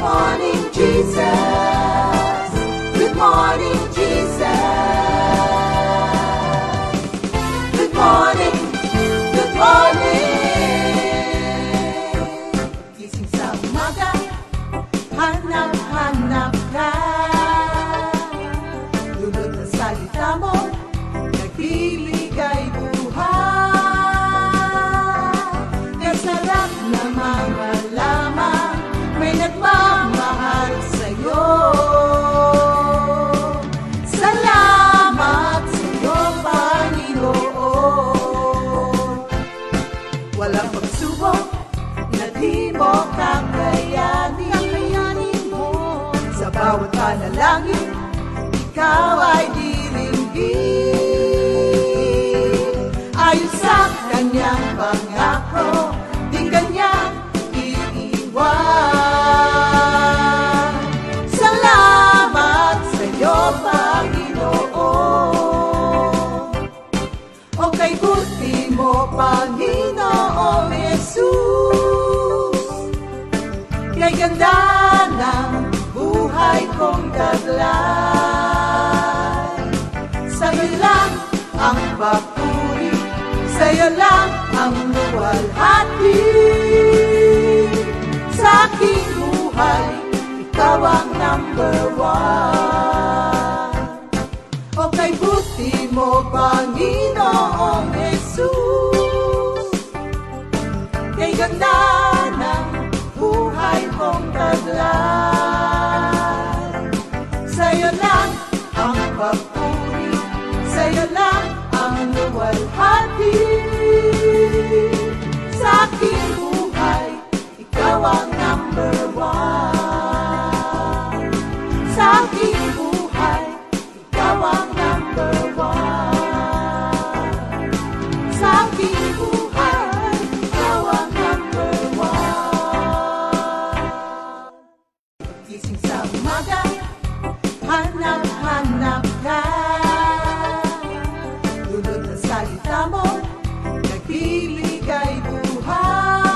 morning, Jesus. Good morning, Jesus. Good morning, good morning. Gising sa umaga, hanap-hanap ka. Lulot ng salita mo, nagbibigay buhay. Kasarap na mga lamang, may nagmamahal sa'yo. Salamat sa'yo, Panginoon. Walang pagsubok na di mo kakayanin mo. Sa bawat panalangin, ikaw ay diringgin. Ayon sa kanyang pangako, di kanyang iiwan. Salamat sa'yo, Panginoon. O kay buti mo, Panginoong Jesus. Kay ganda ng buhay kong taglay. Sa'yo lang ang papuri, sa'yo lang ang luwalhati. Sa aking buhay, ikaw ang number one. O kay buti mo, Panginoong Jesus. Kay ganda ng buhay kong taglay. Sa'yo lang ang papuri, sa'yo lang ang luwalhati. Sa aking buhay, ikaw ang number one. Sa aking buhay, ikaw ang number one. Sa aking buhay, ikaw ang number one. Gising sa umaga, hanap-hanap ka. Lulot ng salita mo, nagbibigay buhay.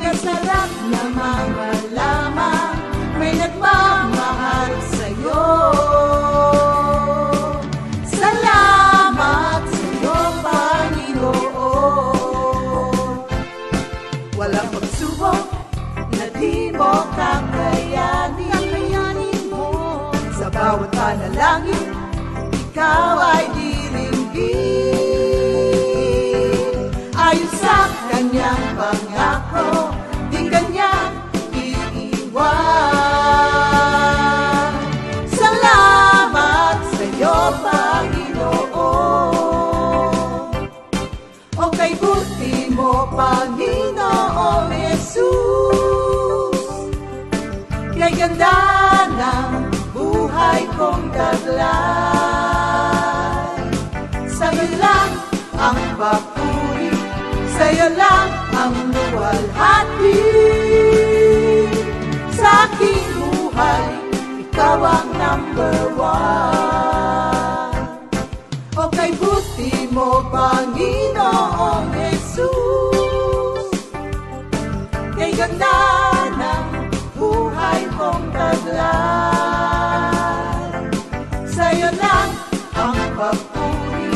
Kasarap na mga lamang, may nagmamahal sa'yo. Salamat sa'yo, Panginoon. Walang pagsubok na di mo kakayanin mo. Sa bawat panalangin, ikaw ay diringgin. Ayon sa kanyang pangako, di kanyang iiwan. Salamat sa'yo, Panginoon. O kay buti mo, Panginoong Jesus. Kay ganda ng buhay kong taglay. Sa'yo lang ang papuri, sa'yo lang ang luwalhati. Sa aking buhay, ikaw ang number one. O kay buti mo, Panginoong Jesus. Kay ganda ng buhay kong taglay. Sa'yo lang ang papuri.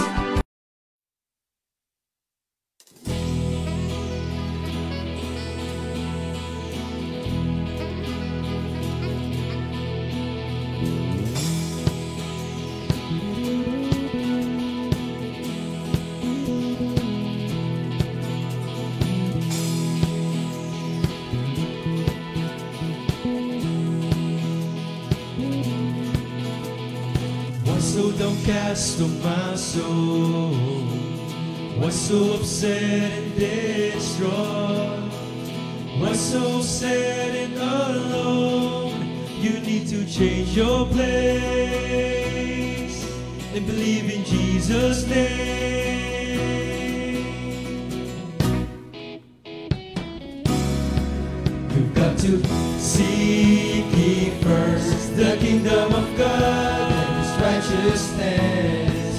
So downcast of my soul, was so upset and distraught, was so sad and alone. You need to change your place and believe in Jesus' name. You've got to seek ye first the kingdom of God and His righteousness.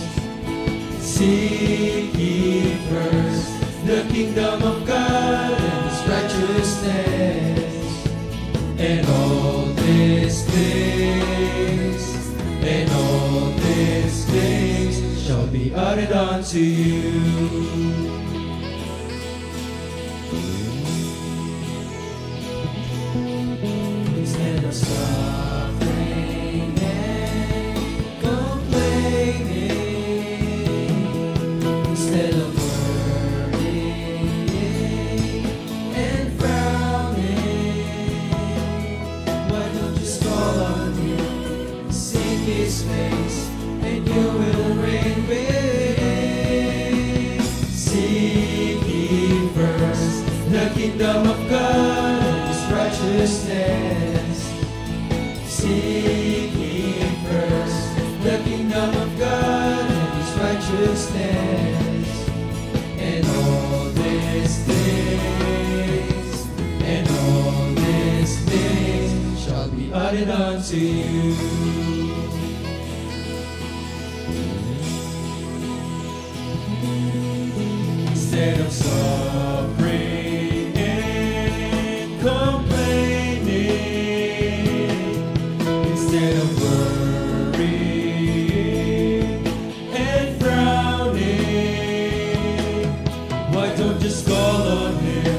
Seek ye first the kingdom of God and His righteousness. And all these things, and all these things shall be added unto you. Instead of suffering and complaining, instead of worrying and frowning, why don't you call on Him, seek His face, and you will reign with Him. Seek ye first the kingdom of God and His righteousness. Seek ye first the kingdom of God and His righteousness, and all these things, and all these things shall be added unto you. Instead of suffering and complaining, instead of worrying and frowning, why don't you call on Him,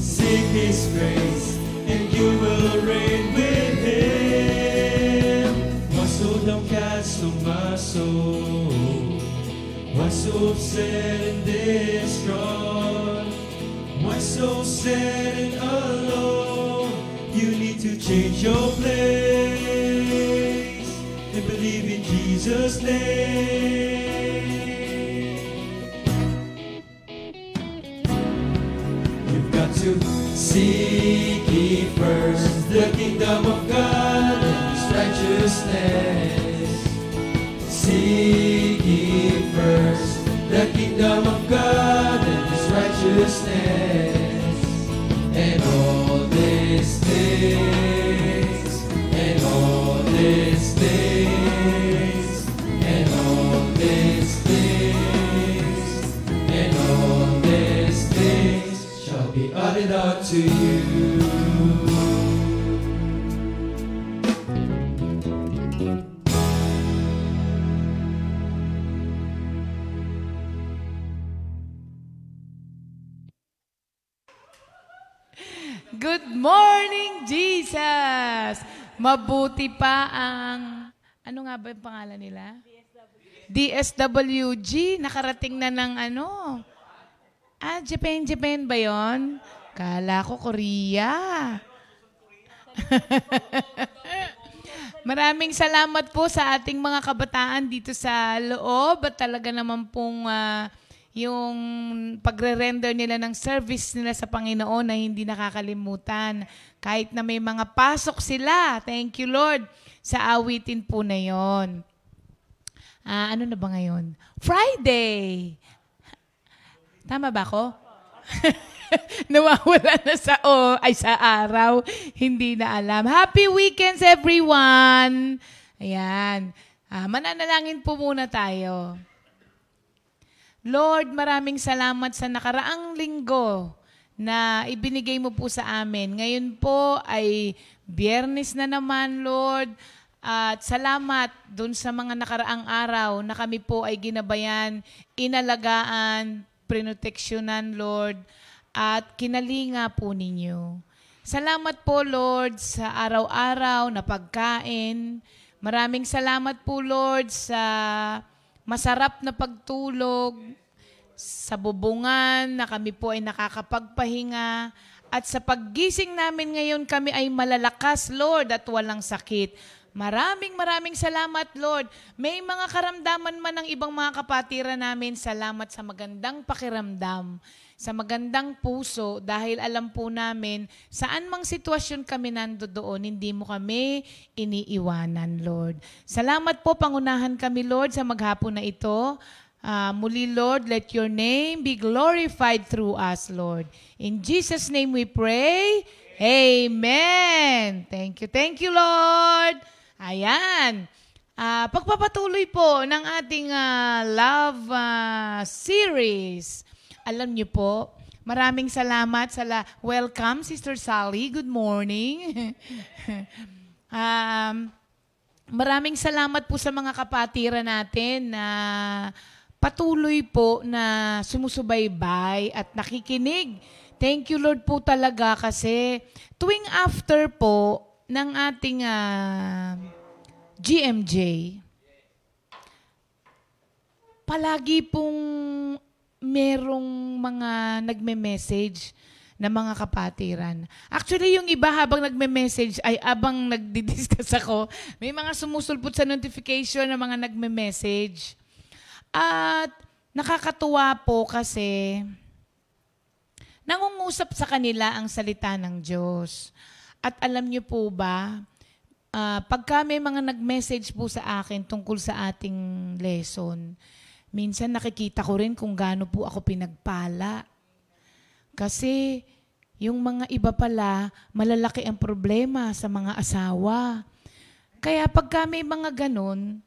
seek His grace, and you will reign with Him. Why so downcast of my soul? Why so upset and distraught? Why so sad and alone? You need to change your place and believe in Jesus' name. You've got to seek ye first the kingdom of God and His righteousness. Seek ye first the kingdom of God and His righteousness, and all these things, and all these things, and all these things, and all these things shall be added unto you. Good morning, Jesus! Mabuti pa ang, ano nga ba yung pangalan nila? DSWG. Nakarating na ng ano? Japan ba yon? Kala ko Korea. Maraming salamat po sa ating mga kabataan dito sa loob at talaga naman pong yung pagre-render nila ng service nila sa Panginoon na hindi nakakalimutan. Kahit na may mga pasok sila. Thank you, Lord, sa awitin po na yon. Ano na ba ngayon? Friday! Tama ba ako? Nawawala na sa sa araw. Hindi na alam. Happy weekends, everyone! Ayan. Mananalangin po muna tayo. Lord, maraming salamat sa nakaraang linggo na ibinigay mo po sa amin. Ngayon po ay Biyernes na naman, Lord. At salamat dun sa mga nakaraang araw na kami po ay ginabayan, inalagaan, prinoteksyonan, Lord, at kinalinga po ninyo. Salamat po, Lord, sa araw-araw na pagkain. Maraming salamat po, Lord, sa masarap na pagtulog, sa bubungan na kami po ay nakakapagpahinga, at sa paggising namin ngayon kami ay malalakas, Lord, at walang sakit. Maraming salamat, Lord. May mga karamdaman man ng ibang mga kapatiran namin, salamat sa magandang pakiramdam, sa magandang puso, dahil alam po namin, saan mang sitwasyon kami nandoon, hindi mo kami iniiwanan, Lord. Salamat po, pangunahan kami, Lord, sa maghapon na ito. Muli, Lord, let your name be glorified through us, Lord. In Jesus' name we pray. Amen. Thank you, Lord. Ayan. Pagpapatuloy po ng ating love series. Alam niyo po, Maraming salamat welcome, Sister Sally. Good morning. Maraming salamat po sa mga kapatiran natin na patuloy po na sumusubaybay at nakikinig. Thank you, Lord po talaga kasi tuwing after po ng ating GMJ, palagi pong merong mga nagme-message na mga kapatiran. Actually, yung iba habang nagme-message ay abang nagdi-discuss ako, may mga sumusulpot sa notification na mga nagme-message. At nakakatuwa po kasi nangungusap sa kanila ang salita ng Diyos. At alam niyo po ba, pagka may mga nag-message po sa akin tungkol sa ating lesson, minsan nakikita ko rin kung gaano po ako pinagpala. Kasi yung mga iba pala, malalaki ang problema sa mga asawa. Kaya pagka may mga ganun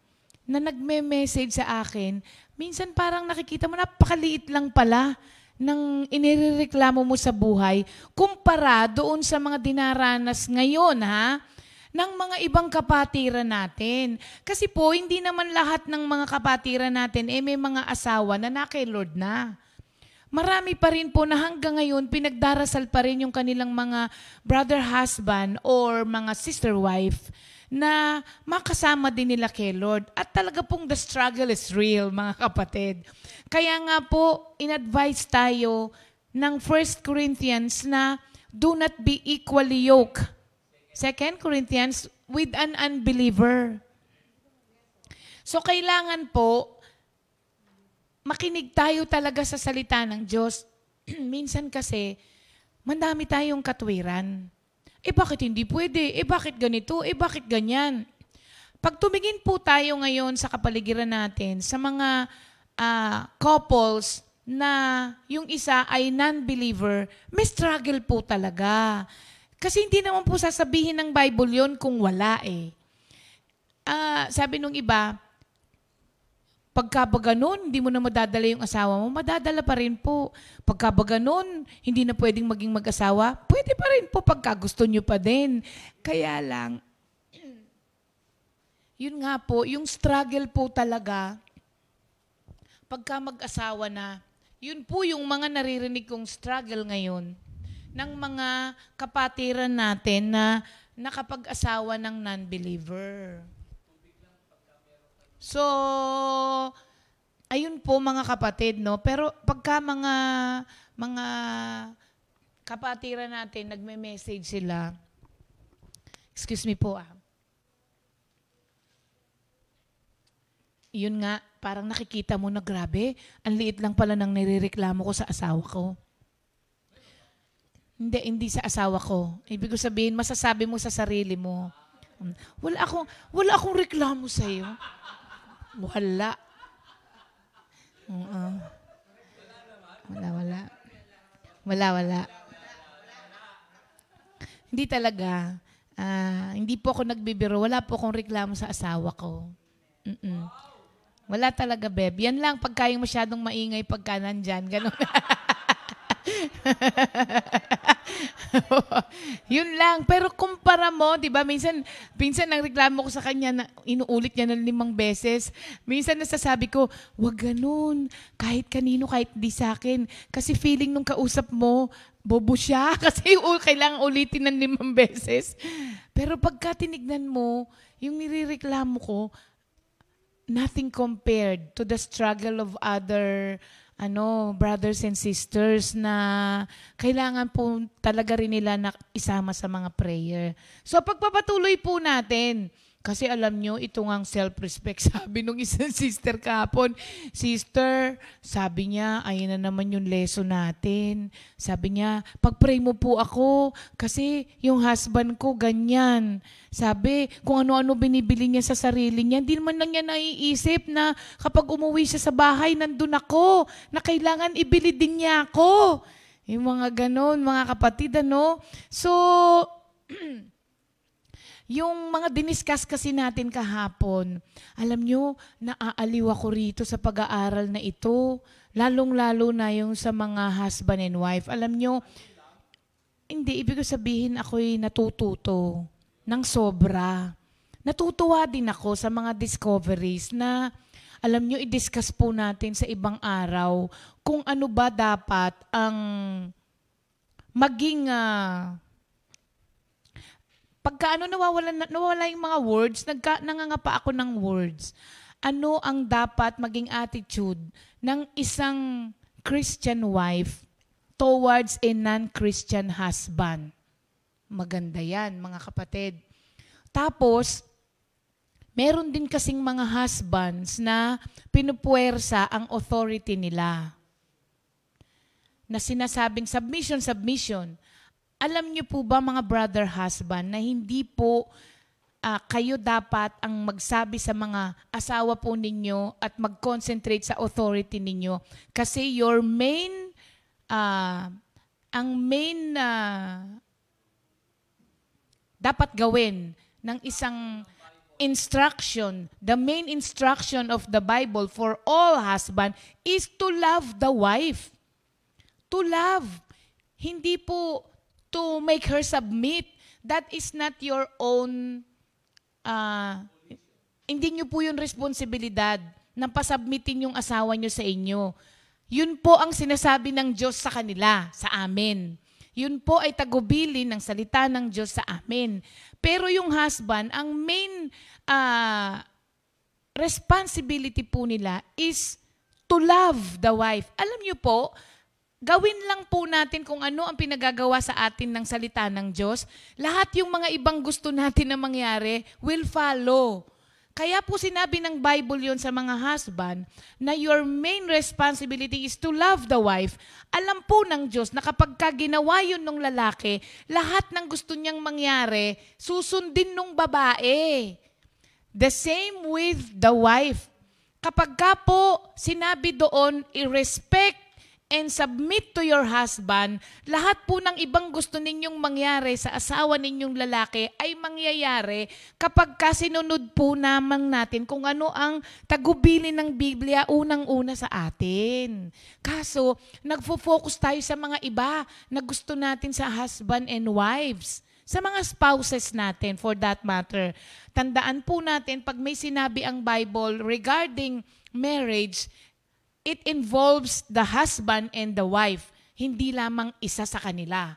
na nagme-message sa akin, minsan parang nakikita mo napakaliit lang pala ng inireklamo mo sa buhay kumpara doon sa mga dinaranas ngayon, ng mga ibang kapatiran natin. Kasi po, hindi naman lahat ng mga kapatiran natin may mga asawa na kay Lord na. Marami pa rin po na hanggang ngayon pinagdarasal pa rin yung kanilang mga brother husband or mga sister wife na makasama din nila kay Lord. At talaga pong the struggle is real, mga kapatid. Kaya nga po, in-advise tayo ng 1 Corinthians na do not be equally yoked. 2 Corinthians, with an unbeliever. So, kailangan po, makinig tayo talaga sa salita ng Diyos. Minsan kasi, mandami tayong katwiran. Bakit hindi pwede? Bakit ganito? Bakit ganyan? Pag tumingin po tayo ngayon sa kapaligiran natin, sa mga couples na yung isa ay non-believer, may struggle po talaga. Kasi hindi naman po sasabihin ng Bible yon kung wala sabi nung iba, pagka ba ganun, hindi mo na madadala yung asawa mo, madadala pa rin po. Pagka ba ganun, hindi na pwedeng maging mag-asawa, pwede pa rin po pagka gusto nyo pa din. Kaya lang, yun nga po, yung struggle po talaga, pagka mag-asawa na, yun po yung mga naririnig kong struggle ngayon ng mga kapatiran natin na nakapag-asawa ng non-believer. So, ayun po mga kapatid, no? Pero pagka mga kapatiran natin, nagme-message sila, excuse me po yun nga, parang nakikita mo na grabe, ang liit lang pala ng nirereklamo ko sa asawa ko. Hindi sa asawa ko. Ibig ko sabihin, masasabi mo sa sarili mo, wala akong reklamo sa iyo. Wala. Wala. Hindi talaga. Hindi po ako nagbibiro. Wala po akong reklamo sa asawa ko. Wala talaga, Beb. Yan lang, pagka yung masyadong maingay pagka nandyan. Ganun. Yun lang. Pero kumpara mo, di ba, minsan ang reklamo ko sa kanya na inuulit niya ng 5 beses. Minsan nasasabi ko, wag ganun. Kahit kanino, kahit di sa akin. Kasi feeling nung kausap mo, bobo siya. Kasi kailangan ulitin ng 5 beses. Pero pagka tinignan mo, yung nirereklamo ko, nothing compared to the struggle of other brothers and sisters na kailangan po talaga rin nila na isama sa mga prayer. So pagpapatuloy po natin, kasi alam nyo, ito ngang self-respect. Sabi nung isang sister kahapon, sister, sabi niya, ayun na naman yung lesson natin. Sabi niya, pag-pray mo po ako, kasi yung husband ko ganyan. Sabi, kung ano-ano binibili niya sa sarili niya, hindi naman lang niya naiisip na kapag umuwi siya sa bahay, nandun ako, na kailangan ibili din niya ako. Yung mga ganon, mga kapatid, So, yung mga diniscuss kasi natin kahapon, alam nyo, naaaliw ako rito sa pag-aaral na ito. Lalong-lalo na yung sa mga husband and wife. Alam nyo, hindi, ibig ko sabihin ako'y natututo ng sobra. Natutuwa din ako sa mga discoveries na, alam nyo, i-discuss po natin sa ibang araw kung ano ba dapat ang maging, pagka nawawala yung mga words, nangangapa ako ng words. Ano ang dapat maging attitude ng isang Christian wife towards a non-Christian husband? Maganda yan, mga kapatid. Tapos, meron din kasing mga husbands na pinupuwersa ang authority nila. Na sinasabing submission. Alam niyo po ba, mga brother husband, na hindi po kayo dapat ang magsabi sa mga asawa po ninyo at mag-concentrate sa authority ninyo. Kasi your main, dapat gawin ng isang instruction, the main instruction of the Bible for all husband is to love the wife. To love. Hindi po to make her submit. That is not your own, hindi nyo po yung responsibilidad na pasubmitin yung asawa nyo sa inyo. Yun po ang sinasabi ng Diyos sa kanila, sa amin. Yun po ay tagubilin ng salita ng Diyos sa amin. Pero yung husband, ang main responsibility po nila is to love the wife. Alam nyo po, gawin lang po natin kung ano ang pinagagawa sa atin ng salita ng Diyos. Lahat yung mga ibang gusto natin na mangyari will follow. Kaya po sinabi ng Bible yon sa mga husband na your main responsibility is to love the wife. Alam po ng Diyos na kapag ginawa yun ng lalaki, lahat ng gusto niyang mangyari, susundin ng babae. The same with the wife. Kapag ka po sinabi doon, i-respect and submit to your husband, lahat po ng ibang gusto ninyong mangyari sa asawa ninyong lalaki ay mangyayari kapag kasinunod po naman natin kung ano ang tagubilin ng Biblia unang-una sa atin. Kaso, nagfo-focus tayo sa mga iba na gusto natin sa husband and wives. Sa mga spouses natin, for that matter. Tandaan po natin, pag may sinabi ang Bible regarding marriage, it involves the husband and the wife. Hindi lamang isa sa kanila.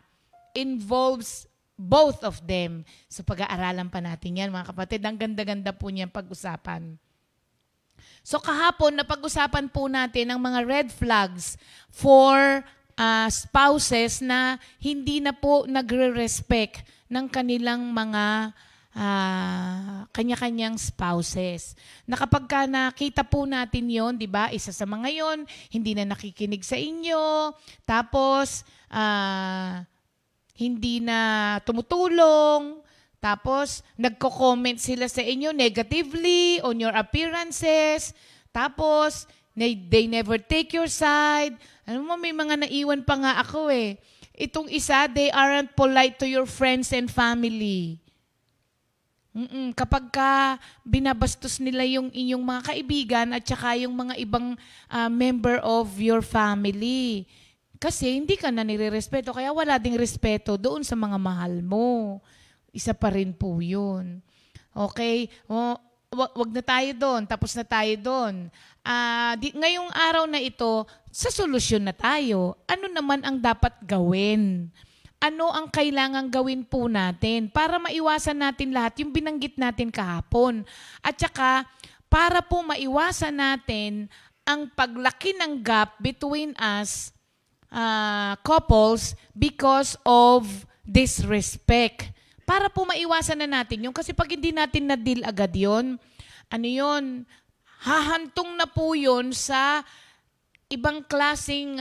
Involves both of them. So pag-aaralan pa natin yan, mga kapatid. Ang ganda-ganda po niyan pag-usapan. So kahapon, napag-usapan po natin ang mga red flags for spouses na hindi na po nagre-respect ng kanilang mga kanya-kanyang spouses. Na kapag ka nakita po natin yon, di ba, isa sa mga yon, hindi na nakikinig sa inyo, tapos hindi na tumutulong, tapos nagko-comment sila sa inyo negatively on your appearances, tapos they never take your side. Ano mo, may mga naiwan pa nga ako eh. Itong isa, they aren't polite to your friends and family. Kapag ka binabastos nila yung inyong mga kaibigan at saka yung mga ibang member of your family. Kasi hindi ka na nire-respeto, kaya wala ding respeto doon sa mga mahal mo. Isa pa rin po yun. Okay? Wag na tayo doon, tapos na tayo doon. Ngayong araw na ito, sa solusyon na tayo. Ano naman ang dapat gawin? Ano ang kailangang gawin po natin para maiwasan natin lahat yung binanggit natin kahapon. At saka, para po maiwasan natin ang paglaki ng gap between us couples because of disrespect. Para po maiwasan na natin yun. Kasi pag hindi natin na-deal agad yun, hahantong na po yun sa ibang klaseng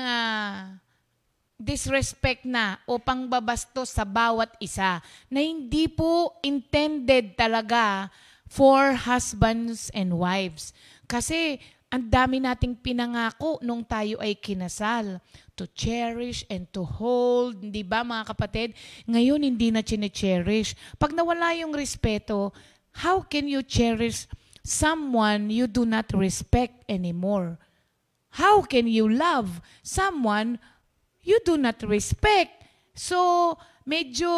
disrespect na o pangbabastos sa bawat isa na hindi po intended talaga for husbands and wives. Kasi ang dami nating pinangako nung tayo ay kinasal. To cherish and to hold. Hindi ba, mga kapatid? Ngayon, hindi na chine-cherish. Pag nawala yung respeto, how can you cherish someone you do not respect anymore? how can you love someone you do not respect? So, medyo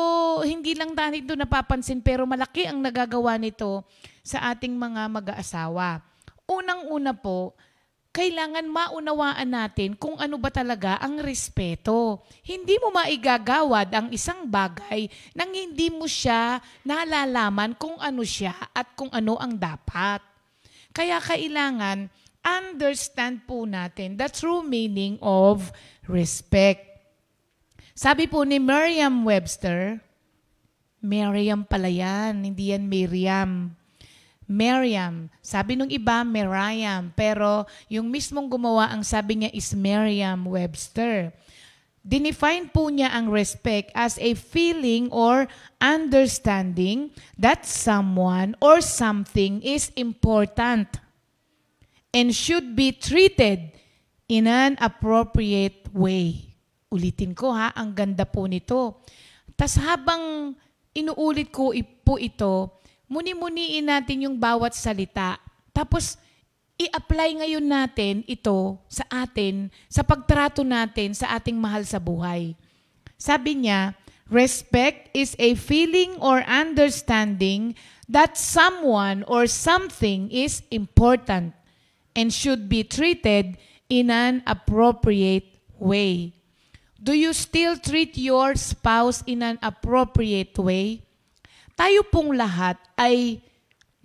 hindi lang dahil ito napapansin pero malaki ang nagagawa nito sa ating mga mag-aasawa. Unang-una po, kailangan maunawaan natin kung ano ba talaga ang respeto. Hindi mo maigagawad ang isang bagay nang hindi mo siya nalalaman kung ano siya at kung ano ang dapat. Kaya kailangan understand po natin the true meaning of respect. Sabi po ni Merriam-Webster, Merriam pala yan, hindi yan Miriam. Merriam. Sabi nung iba, Merriam. Pero yung mismong gumawa, ang sabi niya is Merriam-Webster. Dinefine po niya ang respect as a feeling or understanding that someone or something is important and should be treated in an appropriate way. Ulitin ko ha, ang ganda po nito. Tas habang inuulit ko po ito, muni-muniin natin yung bawat salita. Tapos, i-apply ngayon natin ito sa atin, sa pagtrato natin sa ating mahal sa buhay. Sabi niya, respect is a feeling or understanding that someone or something is important and should be treated in an appropriate way. Do you still treat your spouse in an appropriate way? Tayo pong lahat ay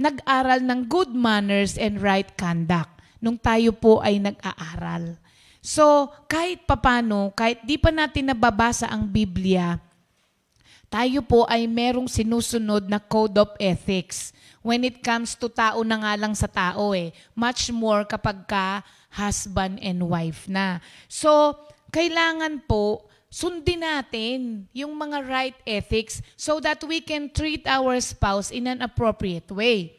nag-aral ng good manners and right conduct nung tayo po ay nag-aaral. So, kahit papano, kahit di pa natin nababasa ang Biblia, tayo po ay merong sinusunod na code of ethics when it comes to tao na nga lang sa tao eh. Much more kapag ka husband and wife na. So, kailangan po sundin natin yung mga right ethics so that we can treat our spouse in an appropriate way.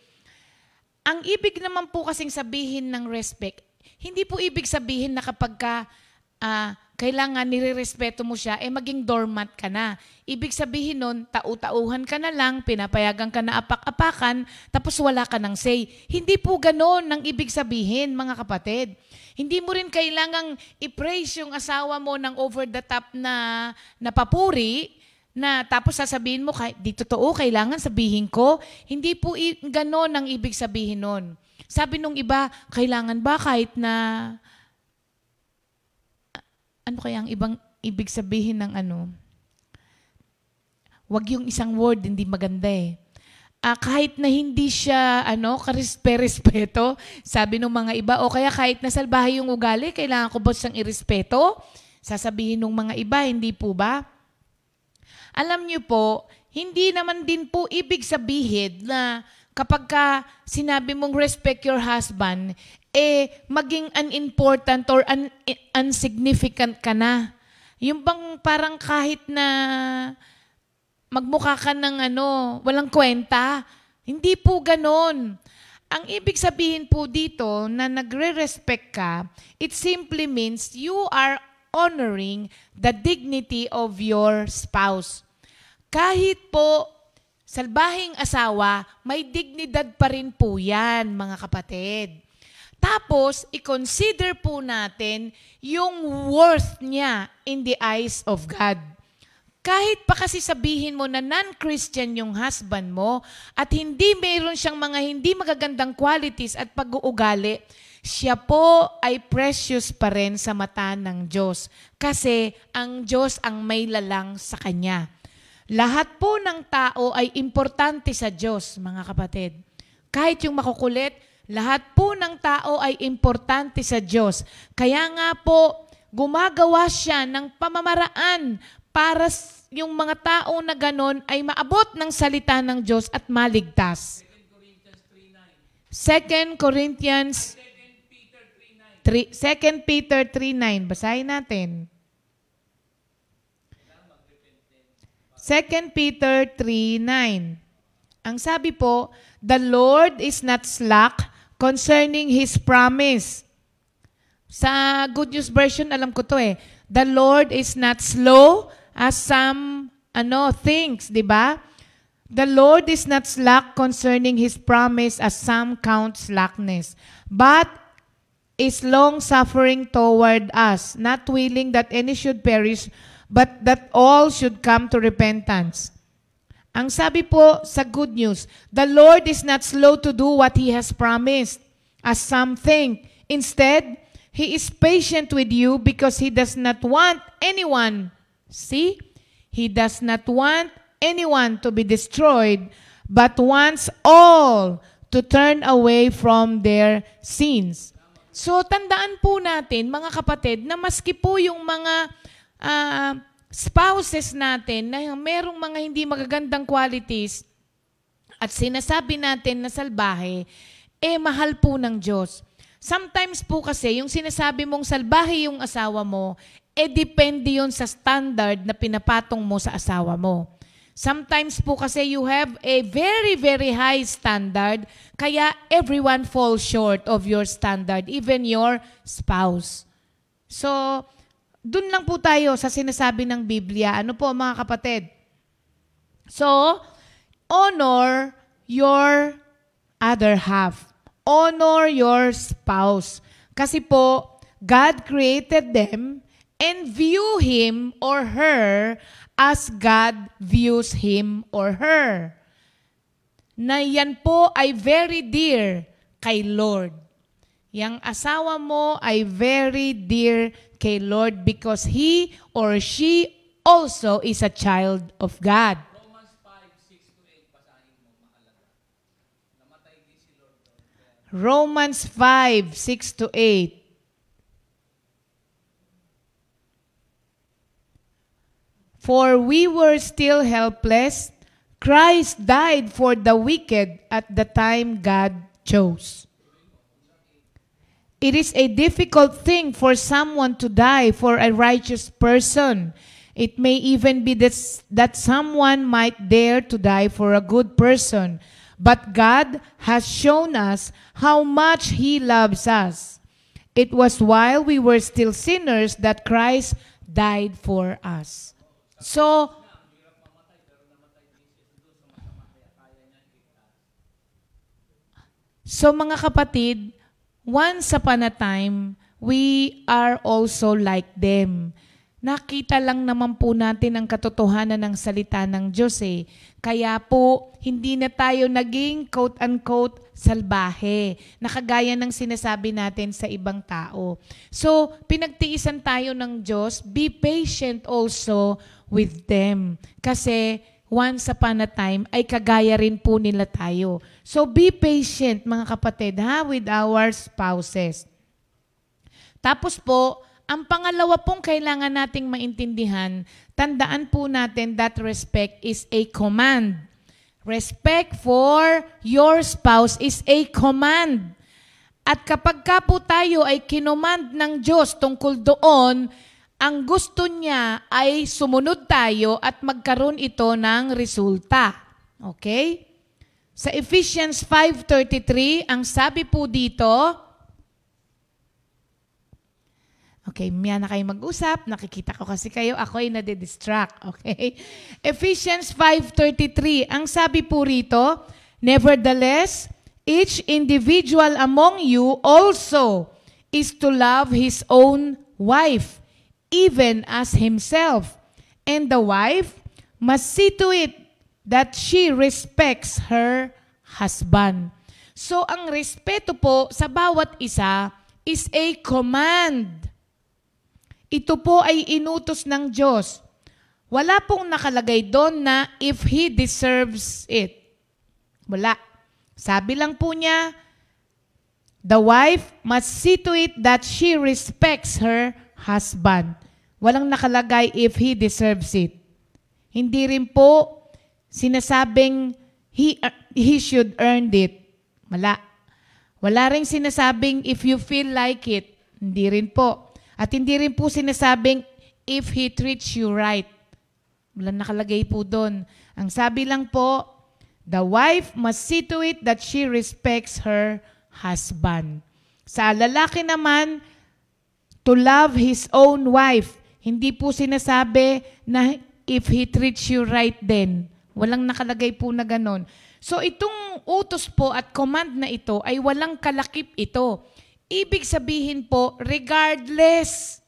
Ang ibig naman po kasing sabihin ng respect, hindi po ibig sabihin na kapag ka, kailangan nirerespeto mo siya, maging doormat ka na. Ibig sabihin nun, tau-tauhan ka na lang, pinapayagan ka na apak-apakan, tapos wala ka ng say. Hindi po ganon ang ibig sabihin, mga kapatid. Hindi mo rin kailangang i-praise yung asawa mo ng over the top na papuri, na tapos sasabihin mo, di totoo, kailangan sabihin ko. Hindi po ganon ang ibig sabihin nun. Sabi nung iba, kailangan ba kahit na ano kaya ang ibang ibig sabihin ng ano? Wag yung isang word, hindi maganda eh. Kahit na hindi siya karespeto, sabi ng mga iba, o kaya kahit na salbahe yung ugali, kailangan ko ba siyang irespeto? Sasabihin ng mga iba, hindi po ba? Alam niyo po, hindi naman din po ibig sabihin na kapag ka sinabi mong respect your husband, maging unimportant or insignificant ka na. Yung bang parang kahit na magmukha ka ng walang kwenta. Hindi po ganon. Ang ibig sabihin po dito na nagre-respect ka, it simply means you are honoring the dignity of your spouse. Kahit po salbahing asawa, may dignidad pa rin po yan, mga kapatid. Tapos, i-consider po natin yung worth niya in the eyes of God. Kahit pa kasi sabihin mo na non-Christian yung husband mo at hindi mayroon siyang mga hindi magagandang qualities at pag-uugali, siya po ay precious pa rin sa mata ng Diyos. Kasi ang Diyos ang may lalang sa Kanya. Lahat po ng tao ay importante sa Diyos, mga kapatid. Kahit yung makukulit, lahat po ng tao ay importante sa Diyos. Kaya nga po, gumagawa siya ng pamamaraan para yung mga tao na ganon ay maabot ng salita ng Diyos at maligtas. 2 Peter 3:9. Basahin natin. 2 Peter 3:9. Ang sabi po, the Lord is not slack concerning His promise. Sa Good News Version, alam ko to The Lord is not slow as some thinks, di ba? The Lord is not slack concerning His promise as some count slackness, but is long-suffering toward us, not willing that any should perish, but that all should come to repentance. Ang sabi po sa good news, the Lord is not slow to do what He has promised, as some think. Instead, He is patient with you because He does not want anyone, see? He does not want anyone to be destroyed, but wants all to turn away from their sins. So, tandaan po natin, mga kapatid, na maski po yung mga spouses natin na merong mga hindi magagandang qualities at sinasabi natin na salbahe, mahal po ng Diyos. Sometimes po kasi, yung sinasabi mong salbahe yung asawa mo, depende yun sa standard na pinapatong mo sa asawa mo. Sometimes po kasi you have a very, very high standard, kaya everyone falls short of your standard, even your spouse. So, dun lang po tayo sa sinasabi ng Biblia. Ano po mga kapatid? So, honor your other half. Honor your spouse. Kasi po, God created them and view him or her as God views him or her. Na yan po ay very dear kay Lord. Yang asawa mo ay very dear kay Lord because he or she also is a child of God. Romans 5:6-8. For we were still helpless, Christ died for the wicked at the time God chose. It is a difficult thing for someone to die for a righteous person. It may even be that someone might dare to die for a good person. But God has shown us how much He loves us. It was while we were still sinners that Christ died for us. So mga kapatid, once upon a time, we are also like them. Nakita lang naman po natin ang katotohanan ng salita ng Diyos eh. Kaya po, hindi na tayo naging quote-unquote salbahe, nakagaya ng sinasabi natin sa ibang tao. So, pinagtiisan tayo ng Diyos, be patient also with them. Kasi, once upon a time, ay kagaya rin po nila tayo. So, be patient, mga kapatid, with our spouses. Tapos po, ang pangalawa pong kailangan nating maintindihan, tandaan po natin that respect is a command. Respect for your spouse is a command. At kapag ka po tayo ay kinomand ng Diyos tungkol doon, ang gusto niya ay sumunod tayo at magkaroon ito ng resulta. Okay? Sa Ephesians 5:33, ang sabi po dito, okay, miya na kayo mag-usap. Nakikita ko kasi kayo, ako ay nade-distract. Okay? Ephesians 5:33. Ang sabi po rito, nevertheless, each individual among you also is to love his own wife, even as himself. And the wife must see to it that she respects her husband. So, ang respeto po sa bawat isa is a command. Ito po ay inutos ng Diyos. Wala pong nakalagay doon na if he deserves it. Wala. Sabi lang po niya, the wife must see to it that she respects her husband. Walang nakalagay if he deserves it. Hindi rin po sinasabing he should earn it. Wala. Wala rin sinasabing if you feel like it. Hindi rin po. At hindi rin po sinasabing if he treats you right. Walang nakalagay po doon. Ang sabi lang po, the wife must see to it that she respects her husband. Sa lalaki naman, to love his own wife. Hindi po sinasabi na if he treats you right then. Walang nakalagay po na ganon. So itong utos po at command na ito ay walang kalakip ito. Ibig sabihin po, regardless,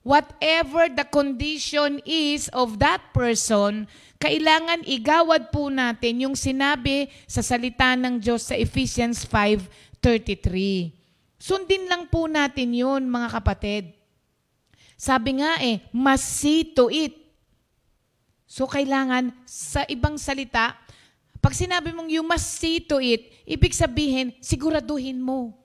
whatever the condition is of that person, kailangan igawad po natin yung sinabi sa salita ng Diyos sa Ephesians 5:33. Sundin lang po natin yun, mga kapatid. Sabi nga must see to it. So kailangan, sa ibang salita, pag sinabi mong you must see to it, ibig sabihin, siguraduhin mo.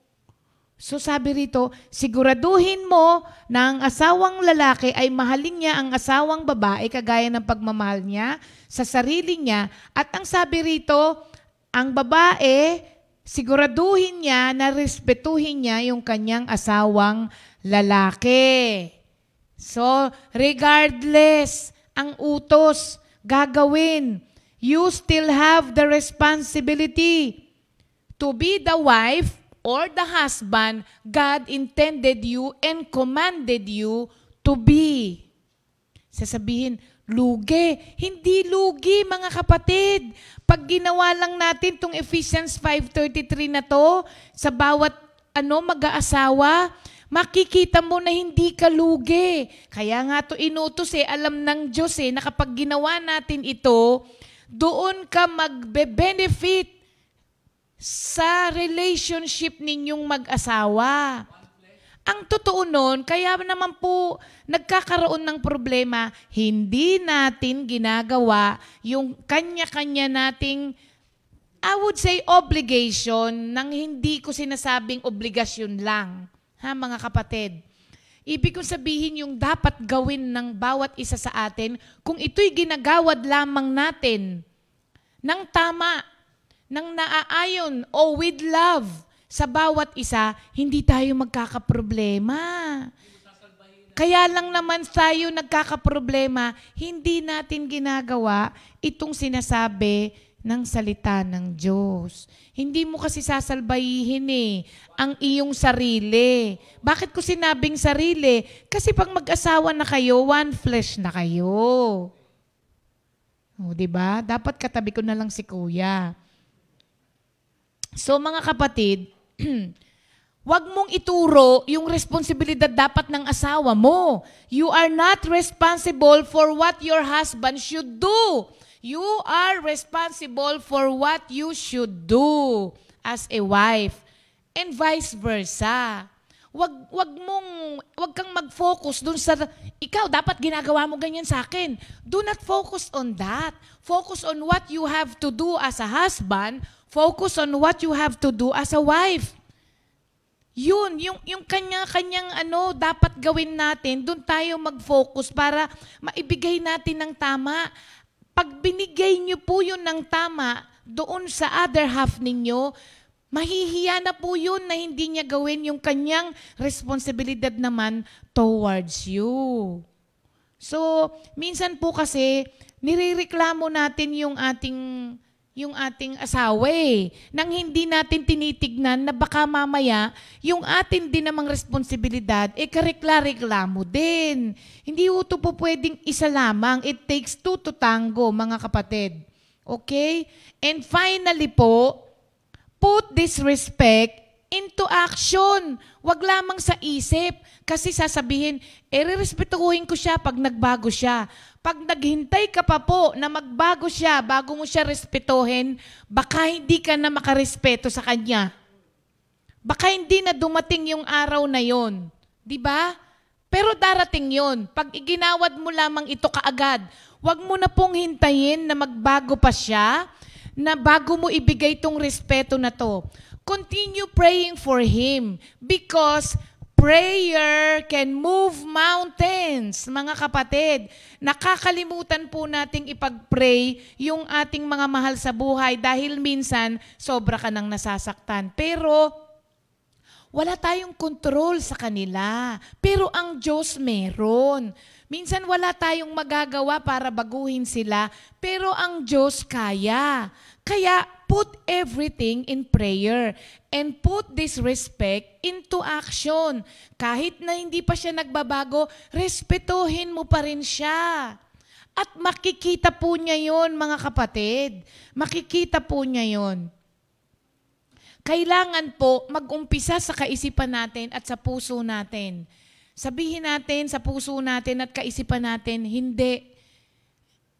So sabi rito, siguraduhin mo na ang asawang lalaki ay mahalin niya ang asawang babae kagaya ng pagmamahal niya sa sarili niya. At ang sabi rito, ang babae, siguraduhin niya na respetuhin niya yung kanyang asawang lalaki. So, regardless, ang utos, gagawin. You still have the responsibility to be the wife or the husband God intended you and commanded you to be. Sasabihin, lugi. Hindi lugi, mga kapatid. Pag ginawa lang natin itong Ephesians 5:33 na to, sa bawat mag-aasawa, makikita mo na hindi ka lugi. Kaya nga to inutos alam ng Diyos na kapag ginawa natin ito, doon ka magbe-benefit sa relationship ninyong mag-asawa. Ang totoo nun, kaya naman po nagkakaroon ng problema, hindi natin ginagawa yung kanya-kanya nating, I would say, obligation, nang hindi ko sinasabing obligasyon lang. Ha, mga kapatid? Ibig kong sabihin yung dapat gawin ng bawat isa sa atin, kung ito'y ginagawad lamang natin ng tama, ng naaayon o with love sa bawat isa, hindi tayo magkakaproblema. Kaya lang naman tayo nagkakaproblema, hindi natin ginagawa itong sinasabi ng salita ng Diyos. Hindi mo kasi sasalbayihin ang iyong sarili. Bakit ko sinabing sarili? Kasi pag mag-asawa na kayo, one flesh na kayo. O, diba? Dapat katabi ko na lang si kuya. So mga kapatid, wag mong ituro yung responsibilidad dapat ng asawa mo. You are not responsible for what your husband should do. You are responsible for what you should do as a wife. And vice versa. Wag kang mag-focus dun sa, ikaw dapat ginagawa mo ganyan sa akin. Do not focus on that. Focus on what you have to do as a husband. Focus on what you have to do as a wife. Yun, yung kanya-kanyang dapat gawin natin, doon tayo mag-focus para maibigay natin ng tama. Pag binigay niyo po yun ng tama doon sa other half ninyo, mahihiya na po yun na hindi niya gawin yung kanyang responsibilidad naman towards you. So, minsan po kasi, nirereklamo natin yung ating asawa nang hindi natin tinitignan na baka mamaya yung atin din namang responsibilidad, karekla-reklamo din. Hindi ito po pwedeng isa lamang. It takes two to tango, mga kapatid. Okay? And finally po, put this respect into action. Wag lamang sa isip. Kasi sasabihin, respetuhin ko siya pag nagbago siya. Pag naghintay ka pa po na magbago siya, bago mo siya respetuhin, baka hindi ka na makarespeto sa kanya. Baka hindi na dumating yung araw na yon. Diba? Pero darating yon. Pag iginawad mo lamang ito kaagad, wag mo na pong hintayin na magbago pa siya, na bago mo ibigay tong respeto na to. Continue praying for him because prayer can move mountains, mga kapatid. Nakakalimutan po nating ipag-pray yung ating mga mahal sa buhay dahil minsan sobra ka nang nasasaktan. Pero wala tayong kontrol sa kanila. Pero ang Diyos meron. Minsan wala tayong magagawa para baguhin sila, pero ang Diyos kaya. Kaya put everything in prayer and put this respect into action. Kahit na hindi pa siya nagbabago, respetuhin mo pa rin siya. At makikita po niya yon, mga kapatid. Makikita po niya yon. Kailangan po mag-umpisa sa kaisipan natin at sa puso natin. Sabihin natin sa puso natin at kaisipan natin, hindi.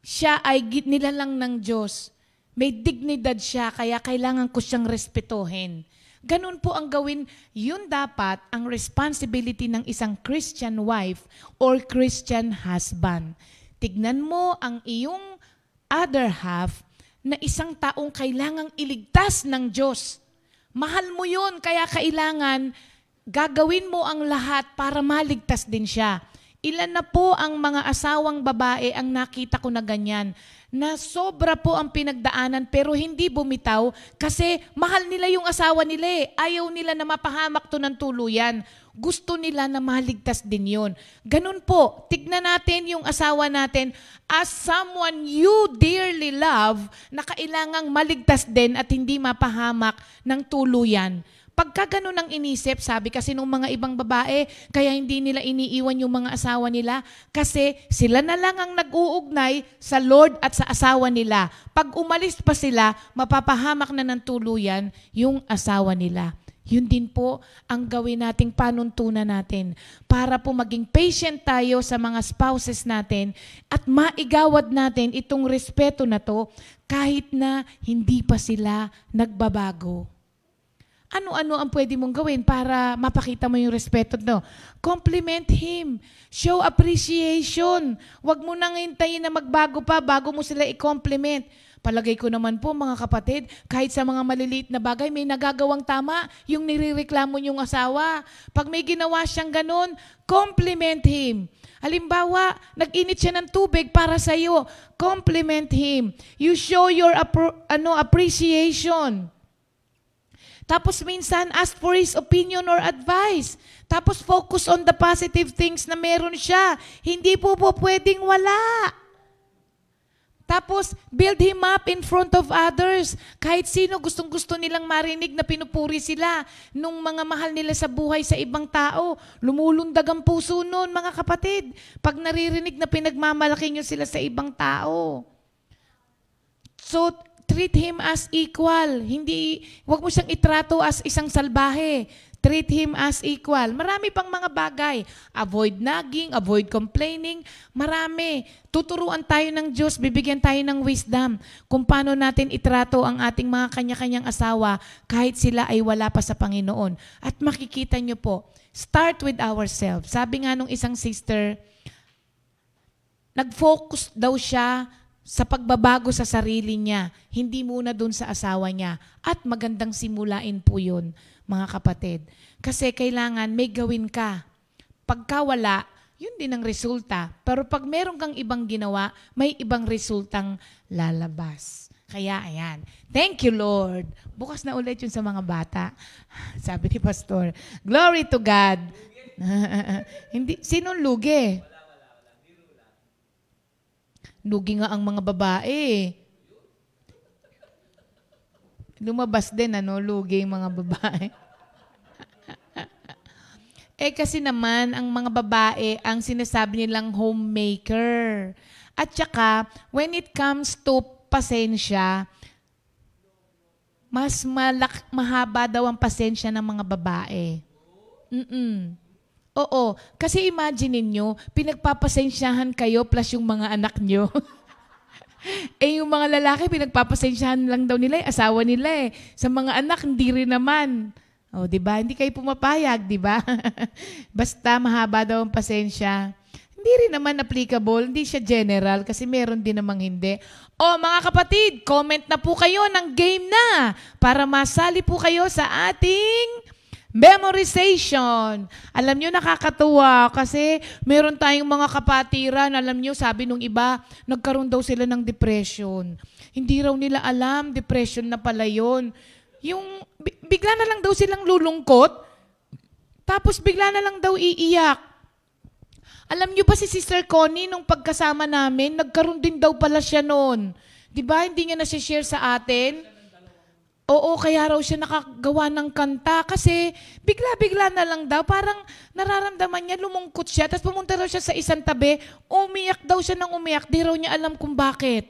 Siya ay nilalang ng Diyos. May dignidad siya, kaya kailangan ko siyang respetuhin. Ganun po ang gawin. Yun dapat ang responsibility ng isang Christian wife or Christian husband. Tignan mo ang iyong other half na isang taong kailangang iligtas ng Diyos. Mahal mo yun, kaya kailangan gagawin mo ang lahat para maligtas din siya. Ilan na po ang mga asawang babae ang nakita ko na ganyan, na sobra po ang pinagdaanan pero hindi bumitaw kasi mahal nila yung asawa nila eh. Ayaw nila na mapahamak to ng tuluyan. Gusto nila na maligtas din yun. Ganun po, tignan natin yung asawa natin as someone you dearly love na kailangang maligtas din at hindi mapahamak ng tuluyan. Pagka ganun ang inisip, sabi kasi nung mga ibang babae, kaya hindi nila iniiwan yung mga asawa nila kasi sila na lang ang nag-uugnay sa Lord at sa asawa nila. Pag umalis pa sila, mapapahamak na ng tuluyan yung asawa nila. Yun din po ang gawin nating panuntunan natin para po maging patient tayo sa mga spouses natin at maigawad natin itong respeto na to kahit na hindi pa sila nagbabago. Ano-ano ang pwede mong gawin para mapakita mo yung respeto no? Compliment him. Show appreciation. Huwag mo nang hintayin na magbago pa bago mo sila i-compliment. Palagay ko naman po mga kapatid, kahit sa mga maliliit na bagay, may nagagawang tama yung nirereklamo niyong asawa. Pag may ginawa siyang ganun, compliment him. Halimbawa, nag-init siya ng tubig para sa iyo. Compliment him. You show your appreciation. Tapos minsan, ask for his opinion or advice. Tapos focus on the positive things na meron siya. Hindi po pwedeng wala. Tapos, build him up in front of others. Kahit sino gustong-gusto nilang marinig na pinupuri sila nung mga mahal nila sa buhay sa ibang tao. Lumulundag ang puso nun, mga kapatid. Pag naririnig na pinagmamalaki nyo sila sa ibang tao. So, treat him as equal. Huwag mo siyang itrato as isang salbahe. Treat him as equal. Marami pang mga bagay. Avoid nagging, avoid complaining. Marami. Tuturuan tayo ng Diyos, bibigyan tayo ng wisdom kung paano natin itrato ang ating mga kanya-kanyang asawa kahit sila ay wala pa sa Panginoon. At makikita nyo po, start with ourselves. Sabi nga nung isang sister, nag-focus daw siya sa pagbabago sa sarili niya, hindi muna dun sa asawa niya. At magandang simulain po yun, mga kapatid. Kasi kailangan may gawin ka. Pagka wala, yun din ang resulta. Pero pag meron kang ibang ginawa, may ibang resultang lalabas. Kaya ayan. Thank you, Lord. Bukas na ulit yun sa mga bata. Sabi ni Pastor, glory to God. Sinong lugi? Lugi nga ang mga babae. Lumabas din, lugi yung mga babae. Kasi naman, ang mga babae, ang sinasabi nilang homemaker. At saka, when it comes to pasensya, mas mahaba daw ang pasensya ng mga babae. Oo, kasi imagine niyo, pinagpapasensyahan kayo plus yung mga anak nyo. Yung mga lalaki, pinagpapasensyahan lang daw nila, asawa nila eh. Sa mga anak, hindi rin naman. Di ba? Hindi kayo pumapayag, di ba? Basta mahaba daw ang pasensya. Hindi rin naman applicable, hindi siya general kasi meron din namang hindi. Mga kapatid, comment na po kayo ng game na para masali po kayo sa ating memorization. Alam nyo, nakakatuwa kasi meron tayong mga kapatiran. Alam nyo, sabi nung iba, nagkaroon daw sila ng depression. Hindi raw nila alam, depression na pala yun. Yung bigla na lang daw silang lulungkot, tapos bigla na lang daw iiyak. Alam nyo ba si Sister Connie, nung pagkasama namin, nagkaroon din daw pala siya noon. Diba, hindi niya na-share sa atin? Oo, kaya raw siya nakagawa ng kanta kasi bigla-bigla na lang daw. Parang nararamdaman niya, lumungkot siya. Tapos pumunta raw siya sa isang tabi, umiyak daw siya ng umiyak. Di raw niya alam kung bakit.